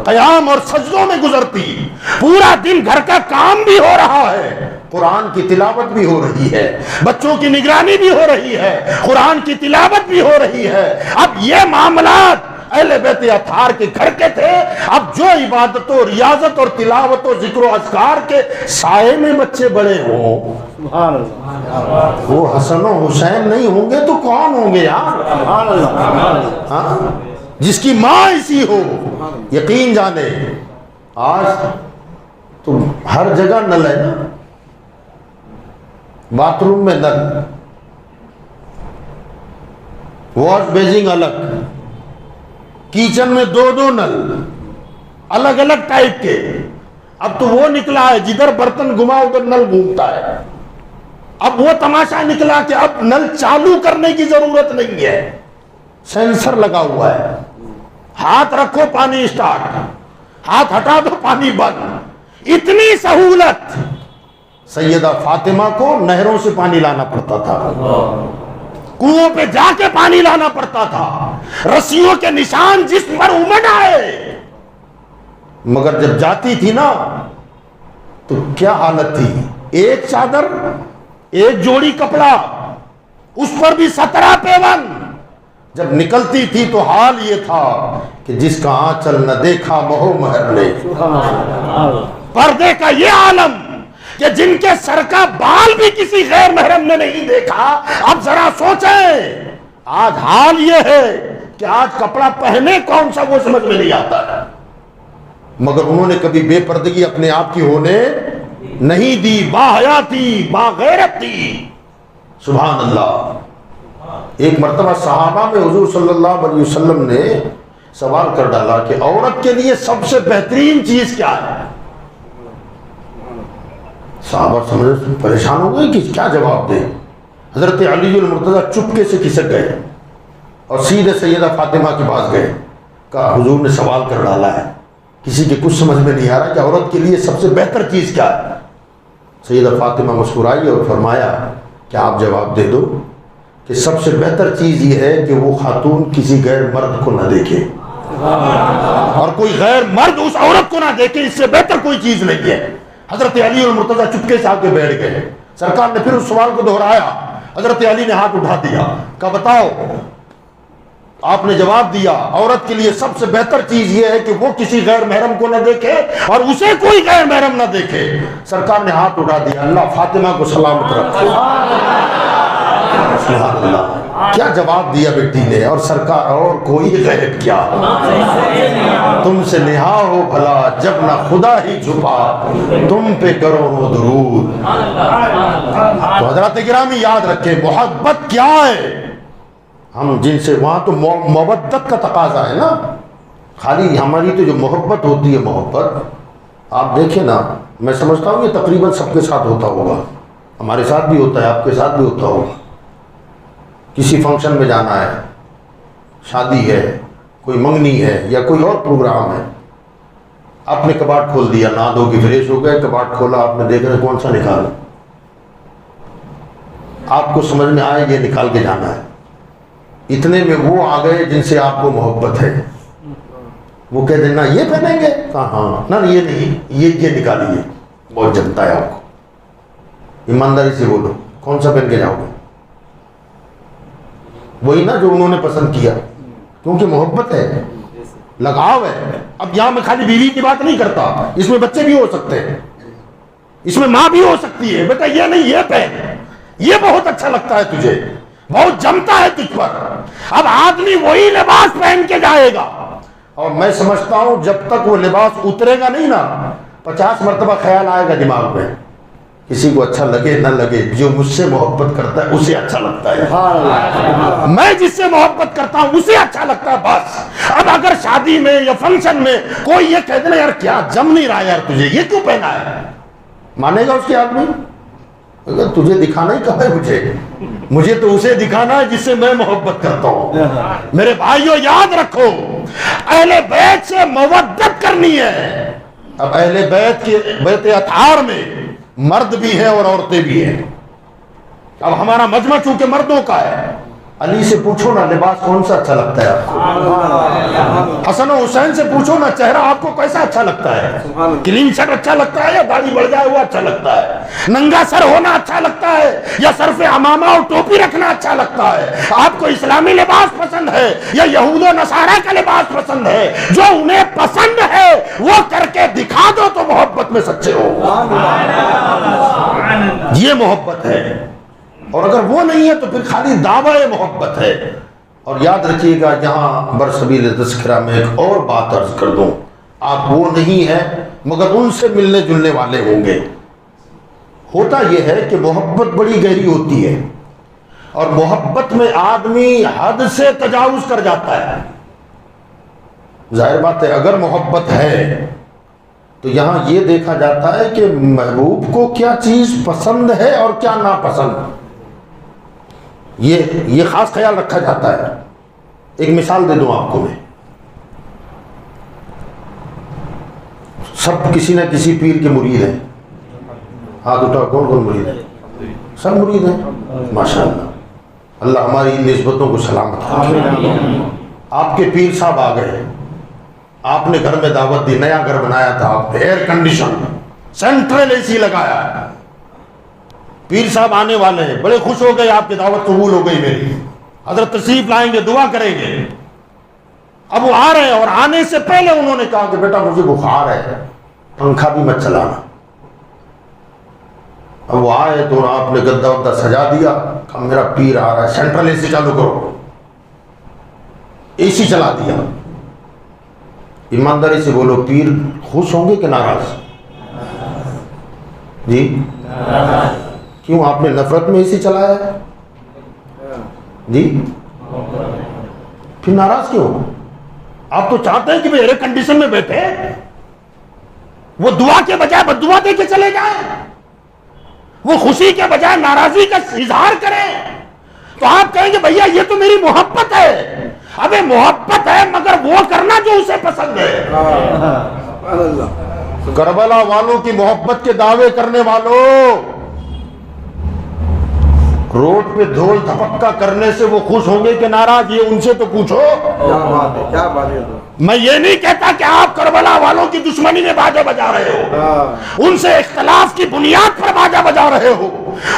قیام اور سجدوں میں گزرتی، پورا دن گھر کا کام بھی ہو رہا ہے، قرآن کی تلاوت بھی ہو رہی ہے، بچوں کی نگرانی بھی ہو رہی ہے، قرآن کی تلاوت بھی ہو رہی ہے۔ اب یہ معاملات اہل بیت اطہار کے گھر کے تھے، اب جو عبادت و ریاضت اور تلاوت و ذکر و اذکار کے سائے میں بچے بڑے ہوں، وہ حسن و حسین نہیں ہوں گے تو کون ہوں گے یار؟ ہاں؟ جس کی ماں ایسی ہو، یقین جانے آج تو ہر جگہ نل ہے نا، باتھ روم میں نل، واش بیسنگ الگ، کچن میں دو دو نل الگ الگ ٹائپ کے۔ اب تو وہ نکلا ہے جدھر برتن گھما ادھر نل گھومتا ہے۔ اب وہ تماشا نکلا کہ اب نل چالو کرنے کی ضرورت نہیں ہے، سینسر لگا ہوا ہے، ہاتھ رکھو پانی اسٹارٹ، ہاتھ ہٹا دو پانی بند۔ اتنی سہولت۔ سیدہ فاطمہ کو نہروں سے پانی لانا پڑتا تھا، کنویں پہ جا کے پانی لانا پڑتا تھا، رسیوں کے نشان جسم پر امڑ آئے، مگر جب جاتی تھی نا تو کیا حالت تھی؟ ایک چادر، ایک جوڑی کپڑا، اس پر بھی 17 پیون۔ جب نکلتی تھی تو حال یہ تھا کہ جس کا آنچل نہ دیکھا مہو مہر نے، پردے کا یہ عالم کہ جن کے سر کا بال بھی کسی غیر محرم نے نہیں دیکھا۔ اب ذرا سوچیں، آج حال یہ ہے کہ آج کپڑا پہنے کون سا وہ سمجھ میں نہیں آتا ہے، مگر انہوں نے کبھی بے پردگی اپنے آپ کی ہونے نہیں دی، باحیا تھی، باغیرت تھی۔ سبحان اللہ۔ ایک مرتبہ صحابہ میں حضور صلی اللہ علیہ وسلم نے سوال کر ڈالا کہ عورت کے لیے سب سے بہترین چیز کیا ہے؟ صحابہ سمجھے پریشان ہو گئے کہ کیا جواب دیں۔ حضرت علی المرتضیٰ چپکے سے کھسک گئے اور سیدھے سیدہ فاطمہ کے پاس گئے، کہا حضور نے سوال کر ڈالا ہے، کسی کے کچھ سمجھ میں نہیں آ رہا کہ عورت کے لیے سب سے بہتر چیز کیا ہے۔ سیدہ فاطمہ مسکرائی اور فرمایا کہ آپ جواب دے دو کہ سب سے بہتر چیز یہ ہے کہ وہ خاتون کسی غیر مرد کو نہ دیکھے، اور کوئی غیر مرد اس عورت کو نہ دیکھے، اس سے بہتر کوئی چیز نہیں ہے۔ حضرت علی المرتضیٰ چپکے سے آ کے بیٹھ گئے، سرکار نے پھر اس سوال کو دہرایا، حضرت علی نے ہاتھ اٹھا دیا، کہا بتاؤ، آپ نے جواب دیا عورت کے لیے سب سے بہتر چیز یہ ہے کہ وہ کسی غیر محرم کو نہ دیکھے اور اسے کوئی غیر محرم نہ دیکھے۔ سرکار نے ہاتھ اٹھا دیا، اللہ فاطمہ کو سلامت رکھے۔ سبحان اللہ، کیا جواب دیا بیٹی نے، اور سرکار اور کوئی غیب کیا، تم سے نہا ہو بھلا جب نہ خدا ہی چھپا، تم پہ کرو درود۔ تو حضرات گرامی یاد رکھیں، محبت کیا ہے؟ ہم جن سے وہاں تو مودت کا تقاضا ہے نا، خالی ہماری تو جو محبت ہوتی ہے، محبت آپ دیکھیں نا، میں سمجھتا ہوں یہ تقریباً سب کے ساتھ ہوتا ہوگا، ہمارے ساتھ بھی ہوتا ہے، آپ کے ساتھ بھی ہوتا ہوگا۔ کسی فنکشن میں جانا ہے، شادی ہے، کوئی منگنی ہے یا کوئی اور پروگرام ہے، آپ نے کباڑ کھول دیا، نہا دھو کے فریش ہو گئے، کباڑ کھولا، آپ نے دیکھا کون سا نکالا، آپ کو سمجھ میں آئے یہ نکال کے جانا ہے، اتنے میں وہ آ گئے جن سے آپ کو محبت ہے، وہ کہتے ہیں نا یہ پہنیں گے، ہاں نہ یہ نہیں، یہ نکالیے، بہت جمتا ہے آپ کو، ایمانداری سے بولو کون سا پہن کے جاؤ گے؟ وہی نا جو انہوں نے پسند کیا، کیونکہ محبت ہے، لگاؤ ہے۔ اب یہاں میں خالی بیوی کی بات نہیں کرتا، اس میں بچے بھی ہو سکتے ہیں، اس میں ماں بھی ہو سکتی ہے، بیٹا یہ نہیں یہ پہن، یہ بہت اچھا لگتا ہے تجھے، بہت جمتا ہے تجھ پر۔ اب آدمی وہی لباس پہن کے جائے گا، اور میں سمجھتا ہوں جب تک وہ لباس اترے گا نہیں نا، 50 مرتبہ خیال آئے گا دماغ میں کسی کو اچھا لگے نہ لگے، جو مجھ سے محبت کرتا ہے اسے اچھا لگتا ہے،
سبحان اللہ
میں جس سے محبت کرتا ہوں اسے اچھا لگتا ہے بس۔ اب اگر شادی میں یا فنکشن میں کوئی یہ کہہ دینا یار کیا جم نہیں رہا یار تجھے، یہ کیوں پہنا ہے، مانے گا اس کے آدمی؟ اگر تجھے دکھانا ہی کہاں ہے، مجھے تو اسے دکھانا ہے جس سے میں محبت کرتا ہوں۔ میرے بھائیو یاد رکھو، اہل بیت سے مودت کرنی ہے۔ اب اہل بیت کے بیت اطہار میں مرد بھی ہیں اور عورتیں بھی ہیں۔ اب ہمارا مجمع چونکہ مردوں کا ہے، علی سے پوچھو نا لباس کون سا اچھا لگتا ہے آپ کو، حسن و حسین سے پوچھو نا چہرہ آپ کو کیسا اچھا لگتا ہے، کلین شرٹ اچھا لگتا ہے یا داڑھی بڑھ جائے وہ اچھا لگتا ہے، ننگا سر ہونا اچھا لگتا ہے یا سر پہ عمامہ اور ٹوپی رکھنا اچھا لگتا ہے، آپ کو اسلامی لباس پسند ہے یا یہود و نصارہ کا لباس پسند ہے، جو انہیں پسند ہے وہ کر کے دکھا دو تو محبت میں سچے ہو، یہ محبت ہے۔ اور اگر وہ نہیں ہے تو پھر خالی دعوی محبت ہے۔ اور یاد رکھیے گا یہاں برسبیل تذکرہ میں ایک اور بات عرض کر دوں، آپ وہ نہیں ہیں مگر ان سے ملنے جلنے والے ہوں گے۔ ہوتا یہ ہے کہ محبت بڑی گہری ہوتی ہے اور محبت میں آدمی حد سے تجاوز کر جاتا ہے۔ ظاہر بات ہے اگر محبت ہے تو یہاں یہ دیکھا جاتا ہے کہ محبوب کو کیا چیز پسند ہے اور کیا ناپسند، یہ خاص خیال رکھا جاتا ہے۔ ایک مثال دے دوں آپ کو میں، سب کسی نہ کسی پیر کے مرید ہیں، ہاتھ اٹھا کون کون مرید ہے؟ سب مرید ہیں، ماشاءاللہ، اللہ ہماری ان نسبتوں کو سلامت رکھے۔ آپ کے پیر صاحب آ گئے، آپ نے گھر میں دعوت دی، نیا گھر بنایا تھا آپ نے، ایئر کنڈیشن سینٹرل اے سی لگایا، پیر صاحب آنے والے ہیں، بڑے خوش ہو گئے، آپ کی دعوت قبول ہو گئی میری، حضرت تشریف لائیں گے، دعا کریں گے۔ اب وہ آ رہے ہیں اور آنے سے پہلے انہوں نے کہا کہ بیٹا مجھے بخار ہے، پنکھا بھی مت چلانا۔ اب وہ آئے تو آپ نے گدا ودا سجا دیا، کہا میرا پیر آ رہا ہے، سینٹرل اے سی چالو کرو، اے سی چلا دیا۔ ایمانداری سے بولو، پیر خوش ہوں گے کہ ناراض؟ جی کیوں، آپ نے نفرت میں اے سی چلایا ہے؟ جی پھر ناراض کیوں؟ آپ تو چاہتے ہیں کہ وہ ایئر کنڈیشن میں بیٹھے، وہ دعا کے بجائے بد دعا دے کے چلے جائیں، وہ خوشی کے بجائے ناراضی کا اظہار کریں، تو آپ کہیں گے بھیا یہ تو میری محبت ہے۔ ابے محبت ہے مگر وہ کرنا جو اسے پسند ہے۔ کربلا والوں کی محبت کے دعوے کرنے والوں، روڈ پہ دھول دھپکا کرنے سے وہ خوش ہوں گے کہ ناراض، یہ ان سے تو پوچھو۔
کیا بات ہے، کیا بات ہے۔
میں یہ نہیں کہتا کہ آپ کربلا والوں کی دشمنی میں باجا بجا رہے ہو، ان سے اختلاف کی بنیاد پر باجا بجا رہے ہو،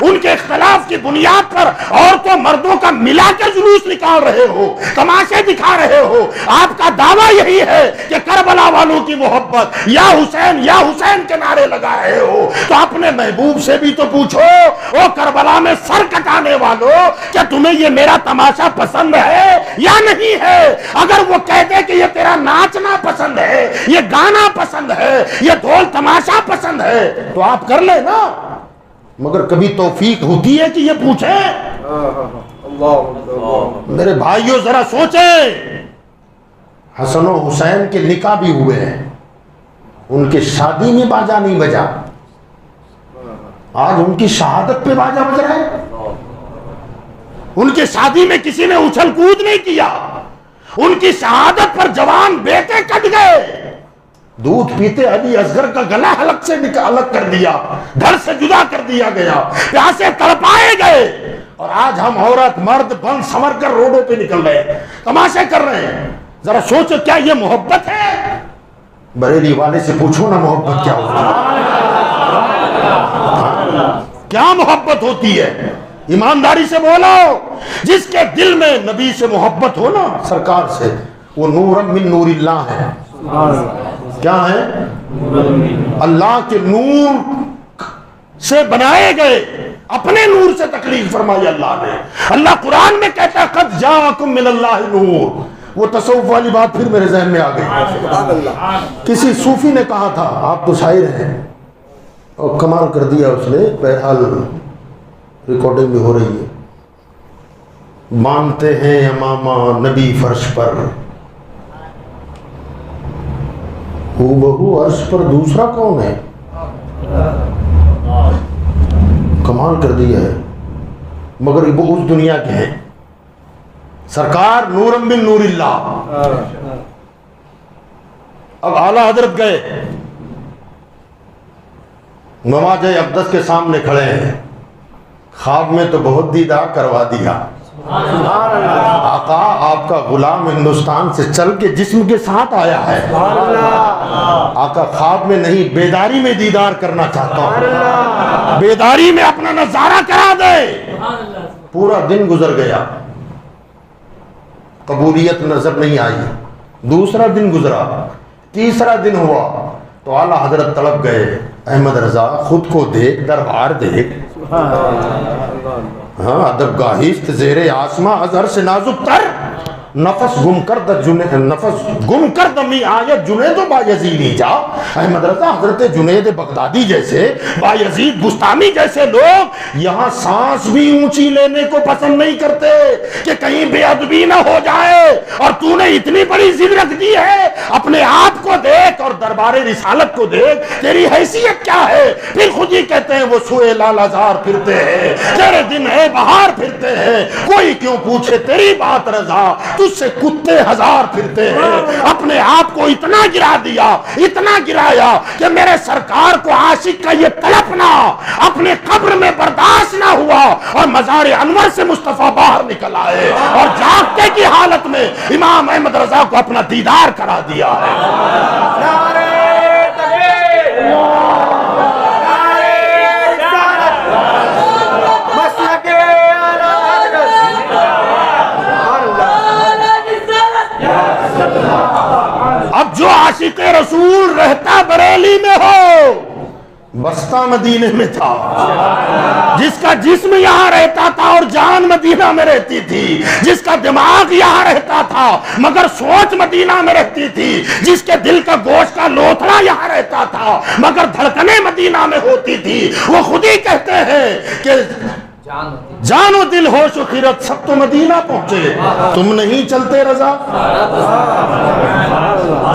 ان کے اختلاف کی بنیاد پر عورتوں مردوں کا ملا کر جلوس نکال رہے ہو، تماشے دکھا رہے ہو۔ آپ کا دعویٰ یہی ہے کہ کربلا والوں کی محبت، یا حسین کے نعرے لگا رہے ہو، تو اپنے محبوب سے بھی تو پوچھو، او کربلا میں سر کٹانے والوں، کیا تمہیں یہ میرا تماشا پسند ہے یا نہیں ہے؟ اگر وہ کہتے کہ یہ تیرا ناچنا پسند ہے، یہ گانا پسند ہے، یہ ڈھول تماشا پسند ہے، تو آپ کر لیں نا، مگر کبھی توفیق ہوتی ہے کہ یہ پوچھیں؟ میرے بھائیوں ذرا سوچیں، حسن و حسین کے نکاح بھی ہوئے ہیں، ان کے شادی میں باجا نہیں بجا، آج ان کی شہادت پہ باجا بج رہا ہے۔ ان کی شادی میں کسی نے اچھل کود نہیں کیا، ان کی شہادت پر جوان بیٹے کٹ گئے، دودھ پیتے علی اصغر کا گلا حلق سے الگ کر دیا، گھر سے جدا کر دیا گیا، پیاسے تڑپائے گئے، اور آج ہم عورت مرد بن سمر کر روڈوں پہ نکل رہے ہیں، تماشے کر رہے ہیں۔ ذرا سوچو کیا یہ محبت ہے؟ بریلی والے سے پوچھو نا محبت کیا ہوتی ہے، کیا محبت ہوتی ہے؟ ایمانداری سے بولو، جس کے دل میں نبی سے محبت ہو نا، سرکار سے، وہ نور من نور اللہ ہے۔ کیا ہے؟ اللہ کے نور سے بنائے گئے، اپنے نور سے تکلیف فرمائی اللہ نے۔ اللہ قرآن میں کہتا ہے قد جاءکم من اللہ نور، وہ تصوف والی بات پھر میرے ذہن میں آ گئی۔ کسی صوفی نے کہا تھا، آپ تو شاعر ہیں اور کمال کر دیا اس نے. بہرحال ریکارڈنگ بھی ہو رہی ہے. مانتے ہیں امامہ نبی فرش پر، ہو بہو عرش پر دوسرا کون ہے؟ کمال کر دیا ہے. مگر وہ اس دنیا کے ہیں. سرکار نورم بن نور اللہ. اب اعلیٰ حضرت گئے، نماز اقدس کے سامنے کھڑے ہیں. خواب میں تو بہت دیدار کروا دیا. آقا آپ کا غلام ہندوستان سے چل کے جسم کے ساتھ آیا ہے. آقا خواب میں نہیں، بیداری میں دیدار کرنا چاہتا ہوں. بیداری میں اپنا نظارہ کرا دے. پورا دن گزر گیا، قبولیت نظر نہیں آئی. دوسرا دن گزرا، تیسرا دن ہوا تو اعلیٰ حضرت تڑپ گئے. احمد رضا خود کو دیکھ، دربار دیکھ. ہاں ادب گاہیست زیر آسماں ازہر سے نازک تر، نفس گم کر دمی آیت جنید و بایزیدی جا. احمد رضا حضرت جنید بغدادی جیسے، بایزید بستامی جیسے لوگ یہاں سانس بھی اونچی لینے کو پسند نہیں کرتے کہ کہیں بے ادبی نہ ہو جائے. اور تو نے اتنی بڑی ضد رکھ دی ہے. اپنے آپ کو دیکھ اور دربار رسالت کو دیکھ، تیری حیثیت کیا ہے؟ پھر خود ہی کہتے ہیں وہ سوئے لال ازار پھرتے ہیں، تیرے دن ہے بہار پھرتے ہیں. کوئی کیوں پوچھے تیری بات رضا، تجھ سے کتے ہزار پھرتے ہیں. اپنے آپ کو اتنا گرا دیا، اتنا گرایا کہ میرے سرکار کو عاشق کا یہ تڑپنا اپنے قبر میں برداشت نہ ہوا اور مزار انور سے مصطفیٰ باہر نکل آئے اور جاگتے کی حالت میں امام احمد رضا کو اپنا دیدار کرا دیا ہے.
نعرہ تکبیر، نعرہ رسالت، مسلک اعلیٰ حضرت.
اب جو عاشق رسول رہتا بریلی میں ہو، بستہ مدینے میں تھا، جس کا جسم یہاں رہتا تھا اور جان مدینہ میں رہتی تھی، جس کا دماغ یہاں رہتا تھا مگر سوچ مدینہ میں رہتی تھی، جس کے دل کا گوشت کا لوتھڑا یہاں رہتا تھا مگر دھڑکنیں مدینہ میں ہوتی تھی، وہ خود ہی کہتے ہیں کہ جان و دل ہوش و خیرت سب تو مدینہ پہنچے، تم نہیں چلتے رضا.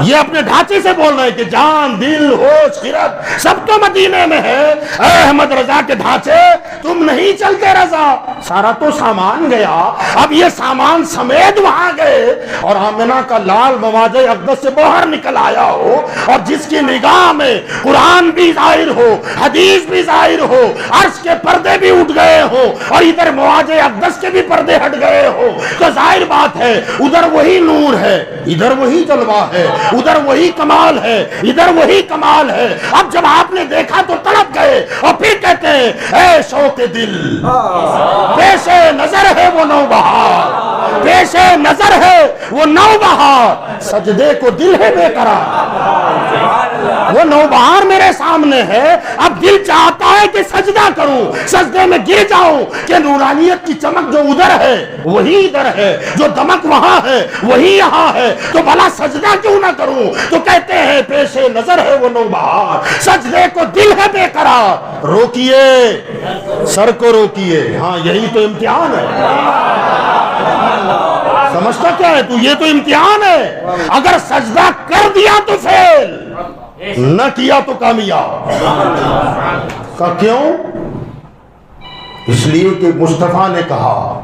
یہ اپنے ڈھانچے سے بول رہے ہیں کہ جان دل ہوش خیرت سب تو مدینے میں ہے. اے احمد رضا کے ڈھانچے تم نہیں چلتے رضا. سارا تو سامان گیا. اب یہ سامان سمیت وہاں گئے اور آمنہ کا لال مواضع اقدس سے باہر نکل آیا ہو اور جس کی نگاہ میں قرآن بھی ظاہر ہو، حدیث بھی ظاہر ہو، عرش کے پردے بھی اٹھ گئے ہو اور ادھر مواضع اقدس کے بھی پردے ہٹ گئے ہو، تو ظاہر بات ہے ادھر وہی نور ہے، ادھر وہی جلوہ ہے، ادھر وہی کمال ہے، ادھر وہی کمال ہے. اب جب آپ نے دیکھا تو تڑپ گئے اور پھر کہتے ہیں اے شوق دل، پیش نظر ہے وہ نو بہار، پیش نظر ہے وہ نو بہار، سجدے کو دل ہے بے قرار. وہ نو بہار میرے سامنے ہے، اب دل چاہتا ہے کہ سجدہ کروں، سجدے میں گر جاؤں کہ نورانیت کی چمک جو ادھر ہے وہی ادھر ہے، جو دمک وہاں ہے وہی یہاں ہے، تو بھلا سجدہ کیوں نہ کروں؟ تو کہتے ہیں پیش نظر ہے وہ نو بہار، سجدے کو دل ہے بے قرار. روکیے سر کو روکیے. ہاں یہی تو امتحان ہے. سمجھتا کیا ہے تو؟ یہ تو امتحان ہے. اگر سجدہ کر دیا تو فیل، نہ کیا تو کامیاب. کا کیوں؟ اس لیے کہ مصطفیٰ نے کہا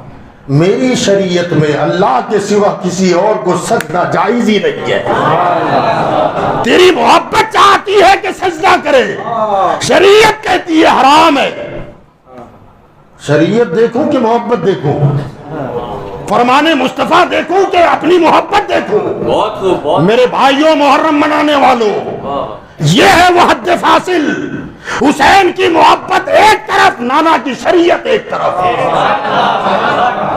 میری شریعت میں اللہ کے سوا کسی اور کو سجدہ جائز ہی نہیں ہے. تیری محبت چاہتی ہے کہ سجدہ کرے، شریعت کہتی ہے حرام ہے. شریعت دیکھوں کہ محبت دیکھوں؟ فرمان مصطفیٰ دیکھوں کہ اپنی محبت دیکھوں؟ میرے بھائیوں محرم منانے والوں، یہ ہے وہ حد فاصل. حسین کی محبت ایک طرف، نانا کی شریعت ایک طرف.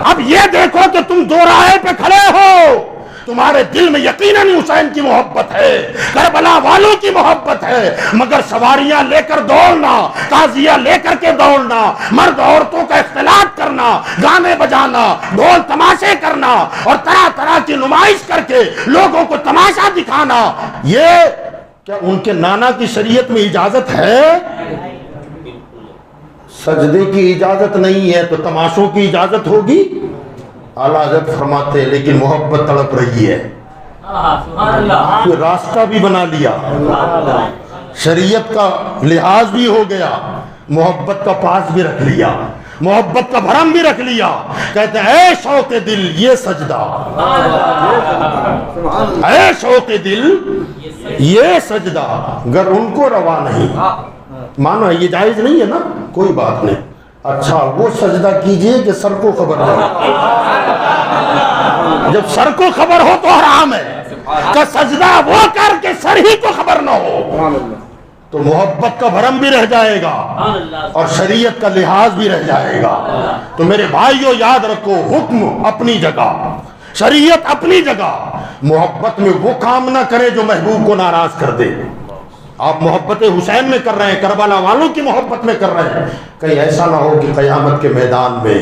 اب یہ دیکھو کہ تم دو راہے پہ کھڑے ہو، تمہارے دل میں یقیناً حسین کی محبت ہے، کربلا والوں کی محبت ہے، مگر سواریاں لے کر دوڑنا، تازیہ لے کر کے دوڑنا، مرد عورتوں کا اختلاط کرنا، گانے بجانا، ڈھول تماشے کرنا اور طرح طرح کی نمائش کر کے لوگوں کو تماشا دکھانا، یہ کیا ان کے نانا کی شریعت میں اجازت ہے؟ سجدے کی اجازت نہیں ہے تو تماشوں کی اجازت ہوگی؟ اعلیٰ حضرت فرماتے ہیں لیکن محبت تڑپ رہی ہے، کوئی راستہ بھی بنا لیا، شریعت کا لحاظ بھی ہو گیا، محبت کا پاس بھی رکھ لیا، محبت کا بھرم بھی رکھ لیا، کہتے ہیں اے شوق دل یہ سجدہ، اے شوق دل یہ سجدہ، گر ان کو روا نہیں، مانو یہ جائز نہیں ہے نا، کوئی بات نہیں، اچھا وہ سجدہ کیجئے کہ سر کو خبر ہو، جب سر کو خبر ہو تو حرام ہے، کہ سجدہ وہ کر کے سر ہی کو خبر نہ ہو، تو محبت کا بھرم بھی رہ جائے گا اور شریعت کا لحاظ بھی رہ جائے گا۔ تو میرے بھائیو یاد رکھو، حکم اپنی جگہ، شریعت اپنی جگہ، محبت میں وہ کام نہ کرے جو محبوب کو ناراض کر دے۔ آپ محبت حسین میں کر رہے ہیں، کربلا والوں کی محبت میں کر رہے ہیں، کہیں ایسا نہ ہو کہ قیامت کے میدان میں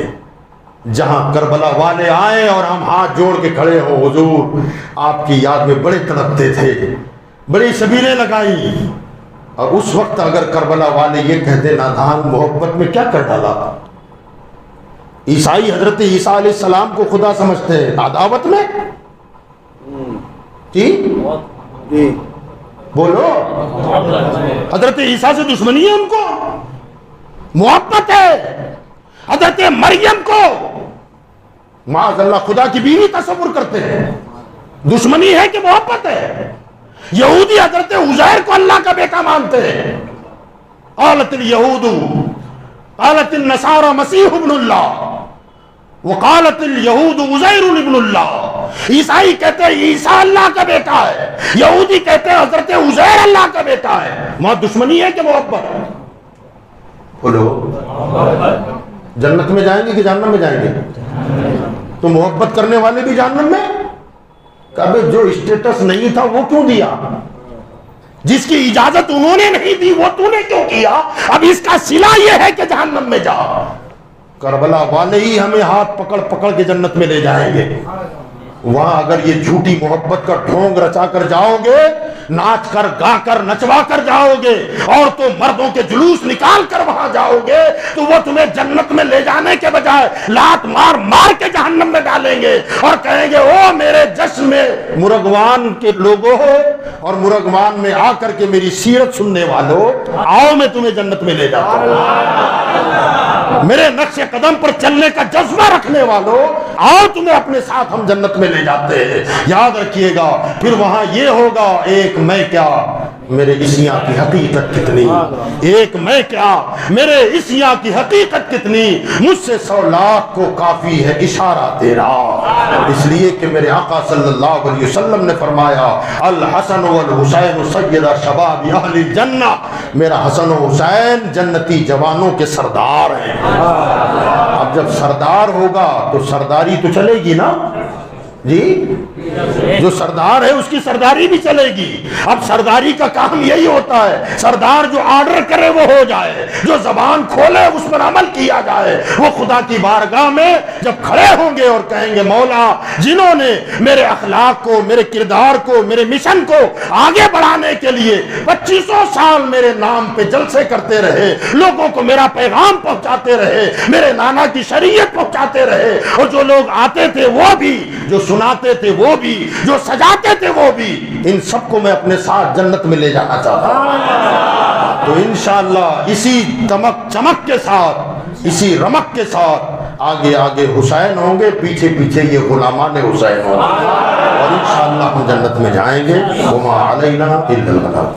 جہاں کربلا والے آئے اور ہم ہاتھ جوڑ کے کھڑے ہو، حضور آپ کی یاد میں بڑے تڑپتے تھے، بڑی شبیریں لگائی، اور اس وقت اگر کربلا والے یہ کہتے نادان محبت میں کیا کر ڈالا؟ عیسائی حضرت عیسیٰ علیہ السلام کو خدا سمجھتے ہیں، عداوت میں جی بولو، حضرت عیسیٰ سے دشمنی ہے ان کو، محبت ہے حضرت مریم کو معاذ اللہ خدا کی بیوی تصور کرتے ہیں، دشمنی ہے کہ محبت ہے؟ یہودی حضرت عزیر کو اللہ کا بیٹا مانتے ہیں، قالت الیہود قالت النصارى مسیح ابن اللہ وقالت الیہود عزیر ابن اللہ، عیسائی کہتے ہیں عیسیٰ اللہ کا بیٹا ہے، یہودی کہتے ہیں حضرت عزیر اللہ کا بیٹا ہے، وہاں دشمنی ہے کہ محبت؟ بولو، جنت میں جائیں گے کہ جہنم میں جائیں گے؟ تو محبت کرنے والے بھی جہنم میں؟ کہ جو اسٹیٹس نہیں تھا وہ کیوں دیا؟ جس کی اجازت انہوں نے نہیں دی وہ تو نے کیوں کیا؟ اب اس کا صلہ یہ ہے کہ جہنم میں جا۔ کربلا والے ہی ہمیں ہاتھ پکڑ پکڑ کے جنت میں لے جائیں گے، وہاں اگر یہ جھوٹی محبت کا ڈھونگ رچا کر جاؤ گے، ناچ کر گا کر نچوا کر جاؤ گے، عورتوں مردوں کے جلوس نکال کر وہاں جاؤ گے، تو وہ تمہیں جنت میں لے جانے کے بجائے لات مار مار کے جہنم میں ڈالیں گے اور کہیں گے او میرے جشن میں مرغوان کے لوگوں ہو اور مرغوان میں آ کر کے میری سیرت سننے والوں، آؤ میں تمہیں جنت میں لے جاتا ہوں، میرے نقش قدم پر چلنے کا جذبہ رکھنے والوں، آؤ تمہیں اپنے ساتھ ہم جنت میں لے جاتے ہیں۔ یاد رکھیے گا پھر وہاں یہ ہوگا، ایک میں کیا میرے عیسیٰ کی حقیقت کتنی، ایک میں کیا میرے عیسیٰ کی حقیقت کتنی، مجھ سے 100 لاکھ کو کافی ہے اشارہ تیرا، اس لیے کہ میرے آقا صلی اللہ علیہ وسلم نے فرمایا الحسن والحسین سیدہ شباب اہل الجنہ، میرا حسن و حسین جنتی جوانوں کے سردار ہیں۔ اب جب سردار ہوگا تو سرداری تو چلے گی نا جی، جو سردار ہے اس کی سرداری بھی چلے گی۔ اب سرداری کا کام یہی ہوتا ہے، سردار جو آرڈر کرے وہ ہو جائے، جو زبان کھولے اس پر عمل کیا جائے۔ وہ خدا کی بارگاہ میں جب کھڑے ہوں گے اور کہیں گے مولا جنہوں نے میرے اخلاق کو، میرے کردار کو، میرے مشن کو آگے بڑھانے کے لیے 2500 سال میرے نام پہ جلسے کرتے رہے، لوگوں کو میرا پیغام پہنچاتے رہے، میرے نانا کی شریعت پہنچاتے رہے، اور جو لوگ آتے تھے وہ بھی، جو سناتے تھے وہ بھی، جو سجاتے تھے وہ بھی، ان سب کو میں اپنے ساتھ جنت میں لے جانا چاہتا ہوں۔ تو انشاءاللہ اسی تمک چمک کے ساتھ، اسی رمک کے ساتھ آگے آگے حسین ہوں گے، پیچھے پیچھے یہ غلامان حسین ہوں گے، اور انشاءاللہ ہم جنت میں جائیں گے۔ وما علینا الا البلاغ۔